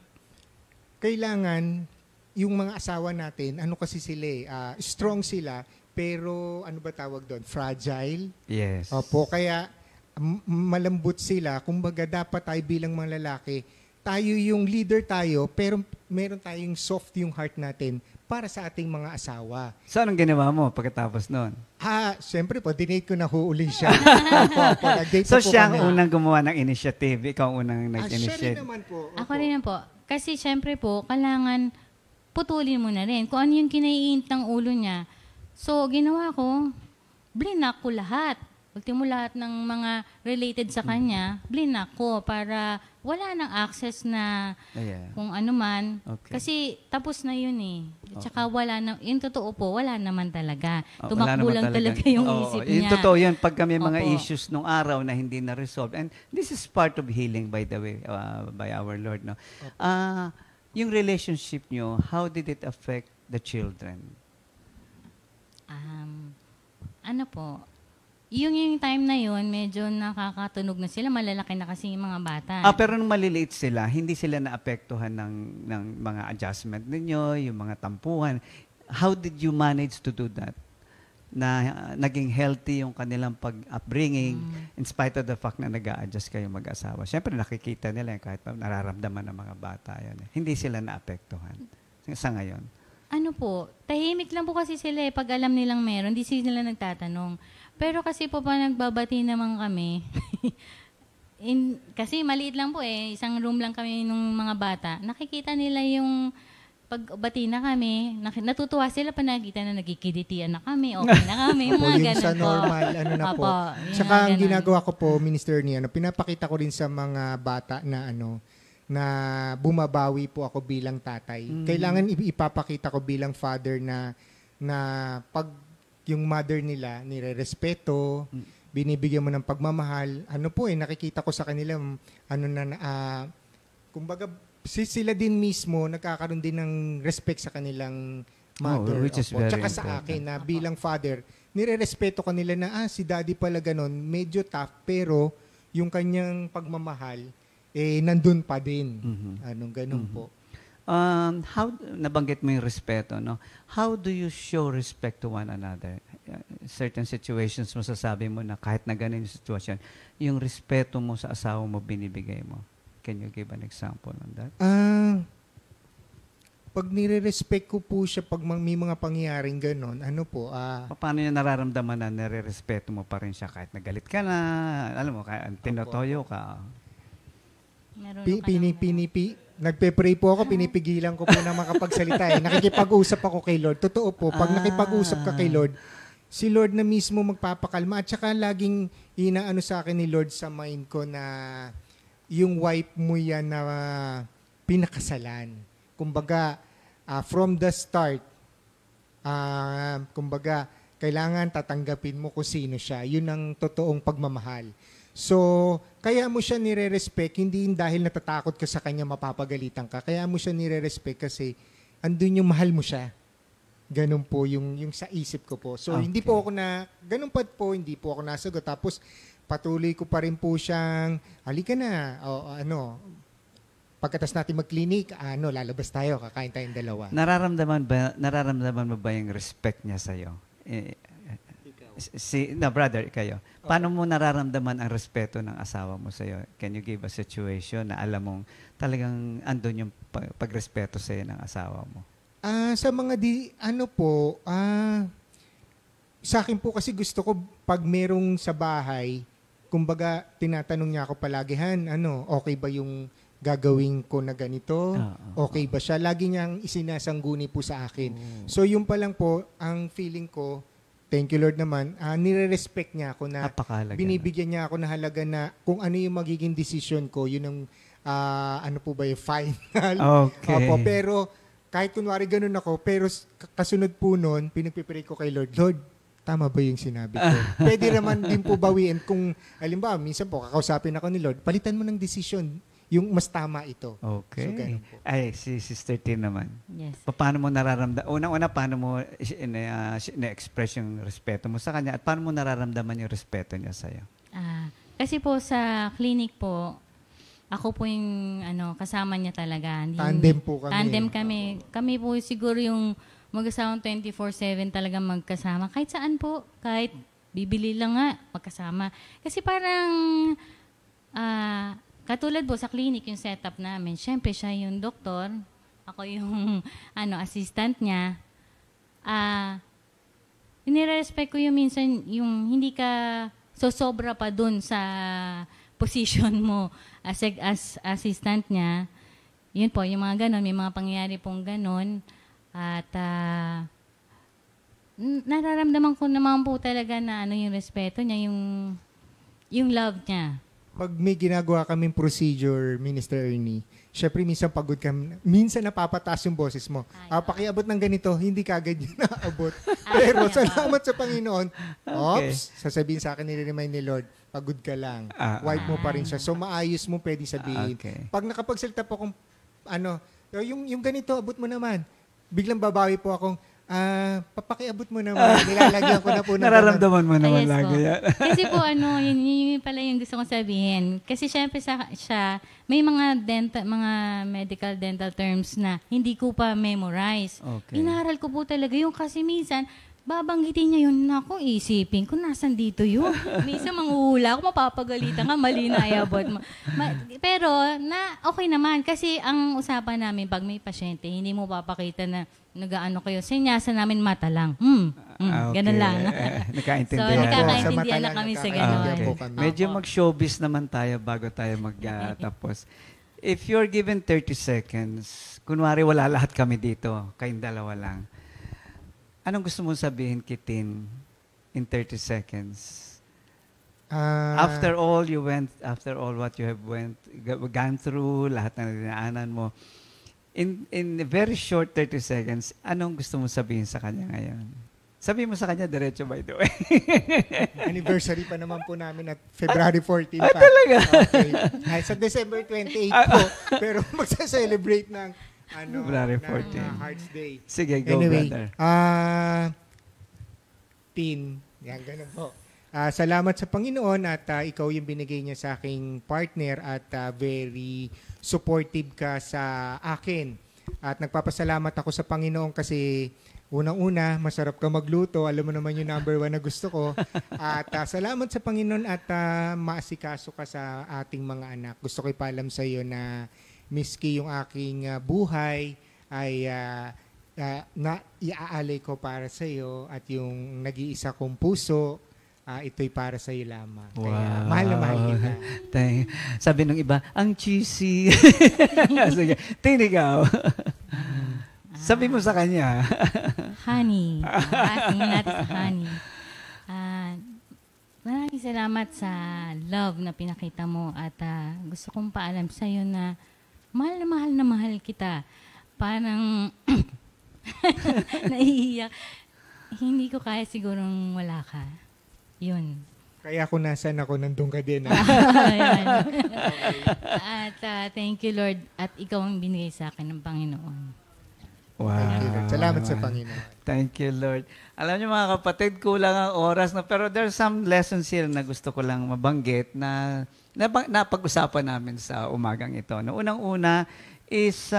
kailangan yung mga asawa natin, kasi sila strong sila, pero ano ba tawag doon? Fragile. Yes. Opo, kaya malambot sila. Kumbaga dapat tayo bilang mga lalaki, tayo yung leader tayo, pero meron tayong soft yung heart natin para sa ating mga asawa. So, anong ginawa mo pagkatapos noon? Siyempre po, dinate ko na huuli siya. So, siya ang unang gumawa ng initiative. Ikaw ang unang nag-initiate. Siya rin naman po. Ako rin po. Kasi siyempre po, kailangan putulin mo na rin. Kung ano yung kinaiinit ng ulo niya. So, ginawa ko, blinak ko lahat. Ultimo lahat ng mga related sa kanya, blinak ko para wala nang access na kung ano man. Okay. Kasi tapos na yun eh. Tsaka wala na, yung totoo po, wala naman talaga. Wala Tumakbo naman lang talaga yung isip niya. Yung totoo yun, pag kami mga issues nung araw na hindi na-resolve. And this is part of healing, by the way, by our Lord. No? Yung relationship nyo, how did it affect the children? Ano po, yung time na yun, medyo nakakatunog na sila. Malalaki na kasi yung mga bata. Pero nung maliliit sila, hindi sila naapektuhan ng mga adjustment ninyo, yung mga tampuhan. How did you manage to do that? Na naging healthy yung kanilang pag-upbringing in spite of the fact na nag-a-adjust kayo mag-asawa. Siyempre, nakikita nila kahit nararamdaman ng mga bata yun. Hindi sila naapektuhan sa ngayon. Ano po, tahimik lang po kasi sila eh. Pag alam nilang meron, hindi sila nagtatanong. Pero kasi po pa nagbabati naman kami. Kasi maliit lang po eh. Isang room lang kami nung mga bata. Nakikita nila yung pagbati na kami. Natutuwa sila pa nakikita na nagkikiditian na kami. Okay na kami. Opo, mga yung ganun sa po. normal, po. Tsaka ang ginagawa ko po, Minister Ernie, pinapakita ko rin sa mga bata na na bumabawi po ako bilang tatay. Kailangan ipapakita ko bilang father na pag yung mother nila nire-respeto, binibigyan mo ng pagmamahal. Nakikita ko sa kanila kumbaga sila din mismo nagkakaroon din ng respect sa kanilang mother. Which is very Tsaka sa important. akin na bilang father, nire-respeto ko nila na si daddy pala ganun, medyo tough, pero yung kanyang pagmamahal nandun pa din. Ganun po. How nabanggit mo yung respeto, no? How do you show respect to one another? Certain situations masasabi mo na kahit na ganun yung situation, yung respeto mo sa asawa mo binibigay mo. Can you give an example on that? Pag nire-respect ko po siya pag may mga pangyayaring ganun, paano niya nararamdaman na nire-respeto mo pa rin siya kahit nagalit ka na, alam mo, kahit tinotoyo ka? Nagpe-pray po ako, pinipigilan ko po na makapagsalita. Nakikipag-usap ako kay Lord. Totoo po, pag nakipag-usap ka kay Lord, si Lord na mismo magpapakalma. At saka laging inaano sa akin ni Lord sa mind ko na yung wife mo yan na pinakasalan. Kumbaga, from the start, kumbaga, kailangan tatanggapin mo kung sino siya. Yun ang totoong pagmamahal. So, kaya mo siya nire-respect, hindi dahil natatakot ka sa kanya mapapagalitan ka. Kaya mo siya nire-respect kasi andun yung mahal mo siya. Ganun po yung sa isip ko po. So, hindi po ako ganun pa po, hindi po ako nasagot. Tapos, patuloy ko pa rin po siyang, halika na, pagkatas natin mag-clinic, lalabas tayo, kakain tayong dalawa. Nararamdaman mo ba yung respect niya sa'yo? Brother, kayo. Paano mo nararamdaman ang respeto ng asawa mo sa'yo? Can you give a situation na alam mong talagang andun yung pagrespeto sa'yo ng asawa mo? Sa mga sa akin po kasi gusto ko pag merong sa bahay, kumbaga tinatanong niya ako palagi, okay ba yung gagawin ko na ganito? Okay ba siya? Lagi niyang isinasangguni po sa akin. So yun pa lang po, ang feeling ko, thank you Lord naman, nire-respect niya ako na Napakahalaga binibigyan niya ako na halaga na kung ano yung magiging decision ko, yun ang ano po ba yung final. Okay. Opo, pero kahit kunwari ganun ako, pero kasunod po nun, pinagpipray ko kay Lord, Lord, tama ba yung sinabi ko? Pwede naman din po bawiin kung, alimbawa, minsan po, kakausapin ako ni Lord, palitan mo ng decision, yung mas tama ito. Okay. So, ganun po. Ay, si Sister Tin naman. Yes. Paano mo nararamdaman? Unang-una, paano mo na-express yung respeto mo sa kanya at paano mo nararamdaman yung respeto niya sa'yo? Kasi po sa clinic po, ako po yung kasama niya talaga. Tandem po kami. Tandem kami. Kami po siguro yung mag-asawang 24/7 talaga magkasama. Kahit saan po, kahit bibili lang nga, magkasama. Kasi parang, katulad po sa clinic yung setup namin, syempre siya yung doktor, ako yung assistant niya. Nire-respect ko yung minsan, yung hindi ka sosobra pa dun sa position mo as assistant niya. Yun po, yung mga ganon, may mga pangyayari pong ganon. At nararamdaman ko naman po talaga na yung respeto niya, yung love niya. Pag may ginagawa kaming procedure, Minister Ernie, syempre minsan pagod kami, minsan napapataas yung boses mo. Pakiabot ng ganito, hindi kagad yun naabot. Pero salamat sa Panginoon. Sasabihin sa akin, nire-remind ni Lord, pagod ka lang. Wipe mo pa rin siya. So maayos mo pwede sabihin. Pag nakapagsalita po kung yung ganito, abot mo naman. Biglang babawi po akong, papakiabot mo naman. Nilalagyan ko na po na nararamdaman mo naman yes, lagi yan. Kasi po, yun pala yung gusto kong sabihin. Kasi syempre siya, may mga medical dental terms na hindi ko pa memorize. Okay. Inaral ko po talaga yung kasi minsan, babanggitin niya yun, naku, isipin ko, nasan dito yun? Minsan manghuhula ako, mapapagalitan ka, mali na iabot mo. Pero, okay naman, kasi ang usapan namin, pag may pasyente, hindi mo papakita na nag-ano kayo, sinyasa namin mata lang. Ganun lang. Nakaintindihan. So, nakakaintindihan na kami sa ganun. Medyo mag-showbiz naman tayo bago tayo magtapos. If you're given 30 seconds, kunwari wala lahat kami dito, kayong dalawa lang, anong gusto mong sabihin, Kitin, in 30 seconds? After all what you have gone through, lahat na dinaanan mo, in a very short 30 seconds, anong gusto mong sabihin sa kanya ngayon? Sabihin mo sa kanya, diretso by the way. Anniversary pa naman po namin at February 14 pa. Talaga? Okay. Sa December 28 po, pero magsa-celebrate ng February 14. Hearts Day. Sige, go brother. Tin, yan, ganun po. Salamat sa Panginoon at ikaw yung binigay niya sa aking partner at very supportive ka sa akin. At nagpapasalamat ako sa Panginoon kasi unang-una, masarap ka magluto. Alam mo naman yung number 1 na gusto ko. At salamat sa Panginoon at maasikaso ka sa ating mga anak. Gusto ko ipaalam sa iyo na miski yung aking buhay ay iaalay ko para sa iyo at yung nag-iisa kong puso, ito'y para sa iyo lamang. Wow. Kaya mahal na mahal kita. Sabi ng iba, ang cheesy. Sige, tinigaw. Sabi mo sa kanya. Honey. Tingnan natin sa honey. Maraming salamat sa love na pinakita mo at gusto kong paalam sa iyo na mahal na mahal kita. Parang naiiyak. Hindi ko kaya sigurong wala ka. Yun. Kaya kung nasan ako, nandun ka din. At thank you, Lord. At ikaw ang binigay sa akin ng Panginoon. Wow. Thank you, Lord. Salamat sa Panginoon. Thank you, Lord. Alam niyo mga kapatid, kulang ang oras na, pero there's some lessons here na gusto ko lang mabanggit na napag-usapan namin sa umagang ito. No? Unang-una is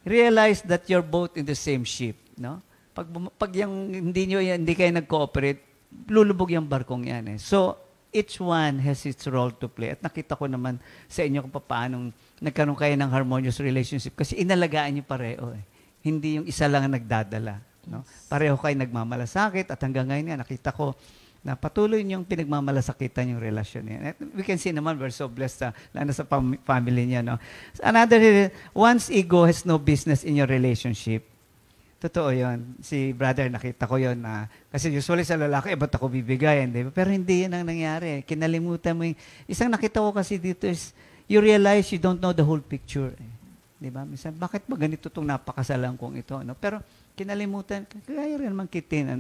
realize that you're both in the same ship. No? Pag yung hindi kayo nag-cooperate, lulubog yung barkong yan. So, each one has its role to play. At nakita ko naman sa inyo kung paano nagkaroon kayo ng harmonious relationship kasi inalagaan niyo pareho. Hindi yung isa lang ang nagdadala. No? Pareho kayo nagmamalasakit at hanggang ngayon nga nakita ko na patuloy niyong pinagmamalasakitan yung relasyon niya. We can see naman, we're so blessed lalo sa family niya. No? Another, one's ego has no business in your relationship. Totoo yun. Si brother, nakita ko yun na, kasi usually sa lalaki, ba't ako bibigayan, di ba? Pero hindi yun ang nangyari. Kinalimutan mo yung, isang nakita ko kasi dito is, you realize you don't know the whole picture. Di ba? Minsan, bakit ba ganito itong napakasalan kong ito? No? Pero kinalimutan, kaya rin naman kitin,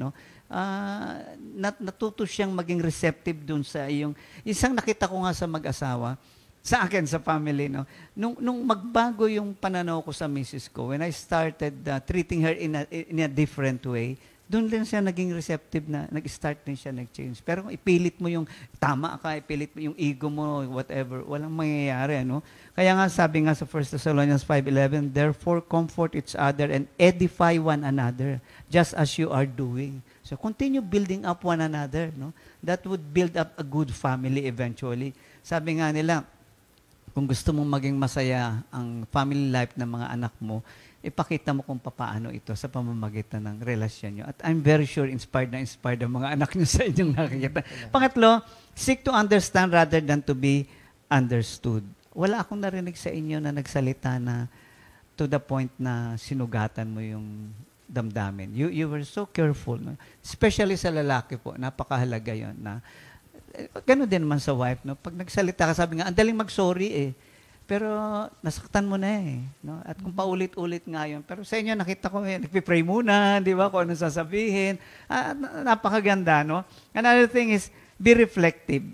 natuto siyang maging receptive dun sa iyong, isang nakita ko nga sa mag-asawa, sa akin, sa family, no? Nung magbago yung pananaw ko sa misis ko, when I started treating her in a different way, doon din siya naging receptive na, nag-start din siya, nag-change. Pero kung ipilit mo yung tama ka, ipilit mo yung ego mo, whatever, walang mangyayari, ano? Kaya nga, sabi nga sa 1 Thessalonians 5:11, therefore, comfort each other and edify one another, just as you are doing. So, continue building up one another, no? That would build up a good family eventually. Sabi nga nila, kung gusto mong maging masaya ang family life ng mga anak mo, ipakita mo kung paano ito sa pamamagitan ng relasyon nyo. At I'm very sure inspired ang mga anak nyo sa inyong nakikita. Pangatlo, seek to understand rather than to be understood. Wala akong narinig sa inyo na nagsalita na to the point na sinugatan mo yung damdamin. You were so careful. No? Especially sa lalaki po, napakahalaga yon na gano'n din naman sa wife, no? Pag nagsalita ka, sabi nga, ang daling mag-sorry pero nasaktan mo na no? At kung paulit-ulit nga yun. Pero sa inyo, nakita ko, nagpipray muna, di ba, kung ano sasabihin. Napakaganda, no? Another thing is, be reflective.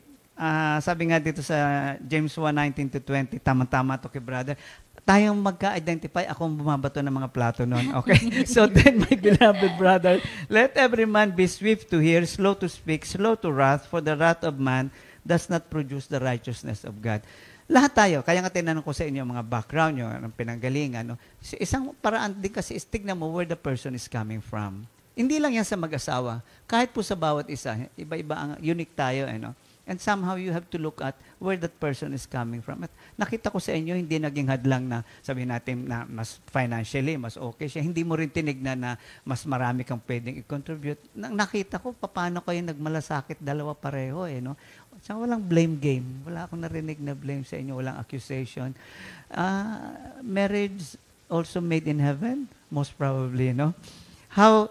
Sabi nga dito sa James 1:19-20, tama-tama to kay brother, tayong magka-identify, akong bumabato ng mga plato noon. Okay? So then, my beloved brother, let every man be swift to hear, slow to speak, slow to wrath, for the wrath of man does not produce the righteousness of God. Lahat tayo, kaya nga tinanong ko sa inyo, mga background nyo, ng pinanggalingan, no? Isang paraan din kasi, tignan mo where the person is coming from. Hindi lang yan sa mag-asawa. Kahit po sa bawat isa, iba-iba ang unique tayo, And somehow you have to look at where that person is coming from. At nakita ko sa inyo, hindi naging hadlang na sabihin natin na mas financially, mas okay siya. Hindi mo rin tinignan na mas marami kang pwedeng i-contribute. Nakita ko, paano kayo nagmalasakit, dalawa pareho, no? So, walang blame game. Wala akong narinig na blame sa inyo. Walang accusation. Marriage also made in heaven, most probably, no? How,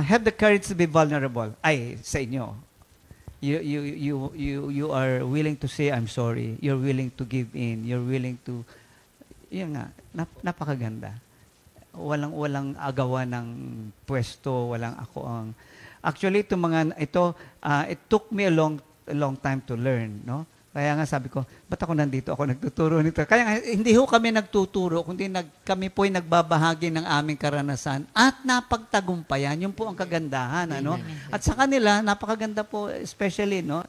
have the courage to be vulnerable. Ay, sa inyo. You are willing to say, I'm sorry. You're willing to give in. You're willing to, yun nga, napakaganda. Walang agawan ng pwesto, walang ako ang, actually, it took me a long time to learn, no? Kaya nga sabi ko, ba't ako nandito? Ako nagtuturo nito. Kaya nga, hindi ho kami nagtuturo, kundi kami po'y nagbabahagi ng aming karanasan at napagtagumpayan. Yun po ang kagandahan. Ano? At sa kanila, napakaganda po, especially, no?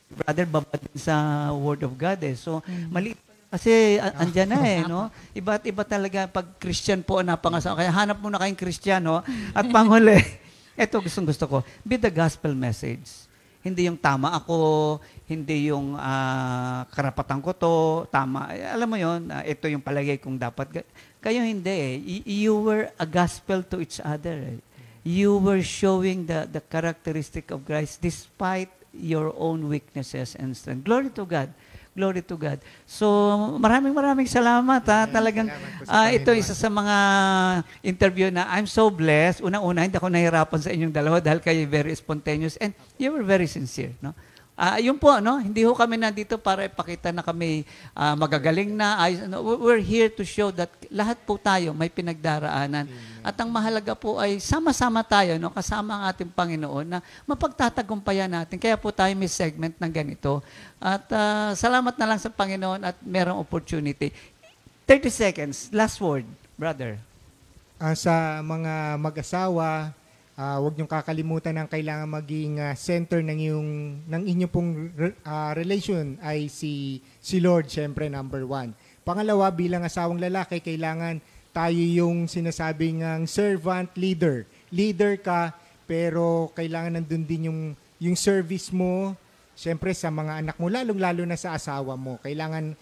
Brother, babad din sa Word of God. So, maliit kasi andyan na no? Iba't iba talaga pag Christian po ang napangasawa. Kaya hanap muna kayong Christian, no? At panghuli, ito gusto ko, be the gospel message. Hindi yung tama ako, hindi yung karapatan ko to, tama. Alam mo yon, ito yung palagay kong dapat. Kayo hindi You were a gospel to each other. You were showing the characteristic of Christ despite your own weaknesses and strength. Glory to God. Glory to God. So, maraming salamat. Talagang, ito isa sa mga interview na I'm so blessed. Unang-una, hindi ako nahirapan sa inyong dalawa dahil kayo very spontaneous and you were very sincere. No? Yun po, no? Hindi ho kami nandito para ipakita na kami magagaling na. We're here to show that lahat po tayo may pinagdaraanan. At ang mahalaga po ay sama-sama tayo, no? Kasama ang ating Panginoon na mapagtatagumpayan natin. Kaya po tayo may segment ng ganito. At salamat na lang sa Panginoon at merong opportunity. 30 seconds, last word, brother. Sa mga mag-asawa, huwag niyong kakalimutan ang kailangan maging center ng inyong pong relation ay si Lord, syempre, number 1. Pangalawa, bilang asawang lalaki, kailangan tayo yung sinasabing servant leader. Leader ka, pero kailangan nandun din yung service mo, syempre sa mga anak mo, lalong-lalo na sa asawa mo. Kailangan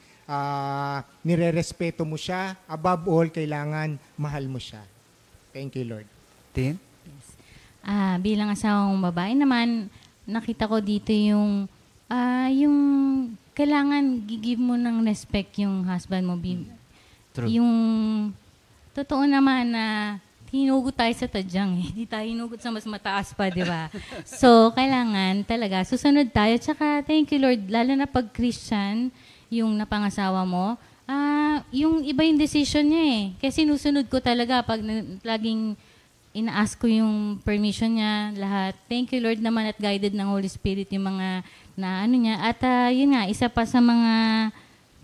nire-respeto mo siya. Above all, kailangan mahal mo siya. Thank you, Lord. Tin? Bilang asawang babae naman, nakita ko dito yung kailangan give mo ng respect yung husband mo. True. Yung totoo naman na hinugot tayo sa tadyang eh. Hindi tayo hinugot sa mas mataas pa, di ba? So, kailangan talaga, susunod tayo. Tsaka, thank you Lord, lalo na pag Christian, yung napangasawa mo, yung iba yung decision niya eh. Kasi sinusunod ko talaga pag laging ina-ask ko yung permission niya, lahat. Thank you Lord naman at guided ng Holy Spirit yung mga na ano niya. At yun nga, isa pa sa mga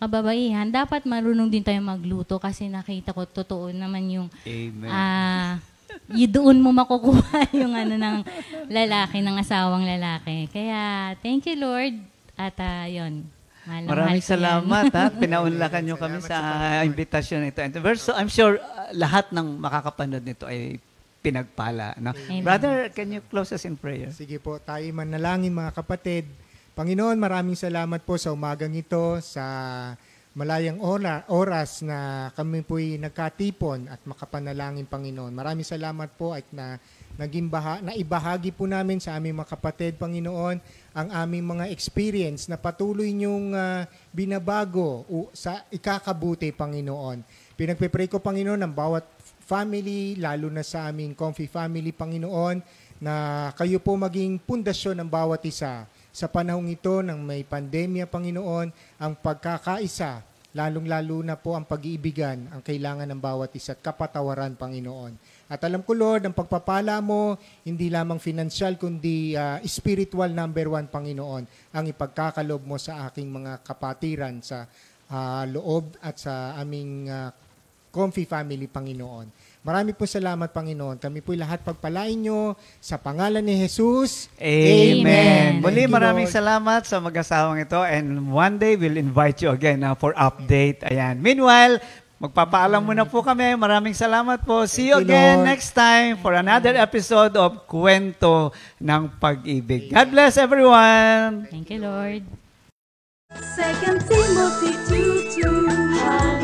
kababaihan, dapat marunong din tayo magluto kasi nakita ko totoo naman yung doon mo makukuha yung ano ng lalaki, ng asawang lalaki. Kaya thank you Lord at yun. Maraming salamat ha. Pinaunlakan nyo kami sa invitation nito. And so I'm sure lahat ng makakapanood nito ay pinagpala. No? Brother, can you close us in prayer? Sige po, tayo manalangin mga kapatid. Panginoon, maraming salamat po sa umagang ito, sa malayang oras na kami po'y nagkatipon at makapanalangin, Panginoon. Maraming salamat po at naibahagi po namin sa aming mga kapatid, Panginoon, ang aming mga experience na patuloy niyong binabago sa ikakabuti, Panginoon. Pinagpipray ko, Panginoon, ang bawat family, lalo na sa aming Comfy Family, Panginoon, na kayo po maging pundasyon ng bawat isa. Sa panahong ito ng may pandemya, Panginoon, ang pagkakaisa, lalong-lalo na po ang pag-iibigan, ang kailangan ng bawat isa at kapatawaran, Panginoon. At alam ko, Lord, ang pagpapala mo, hindi lamang financial, kundi spiritual number 1, Panginoon, ang ipagkakalob mo sa aking mga kapatiran sa loob at sa aming Comfy Family, Panginoon. Marami po salamat, Panginoon. Kami po lahat pagpalain nyo sa pangalan ni Jesus. Amen. Muli, maraming salamat sa mag-asawang ito. And one day, we'll invite you again for update. Ayan. Meanwhile, magpapaalam muna po kami. Maraming salamat po. See you again next time for another episode of Kwento ng Pag-ibig. God bless everyone. Thank you, Lord. 2 Timothy 2:2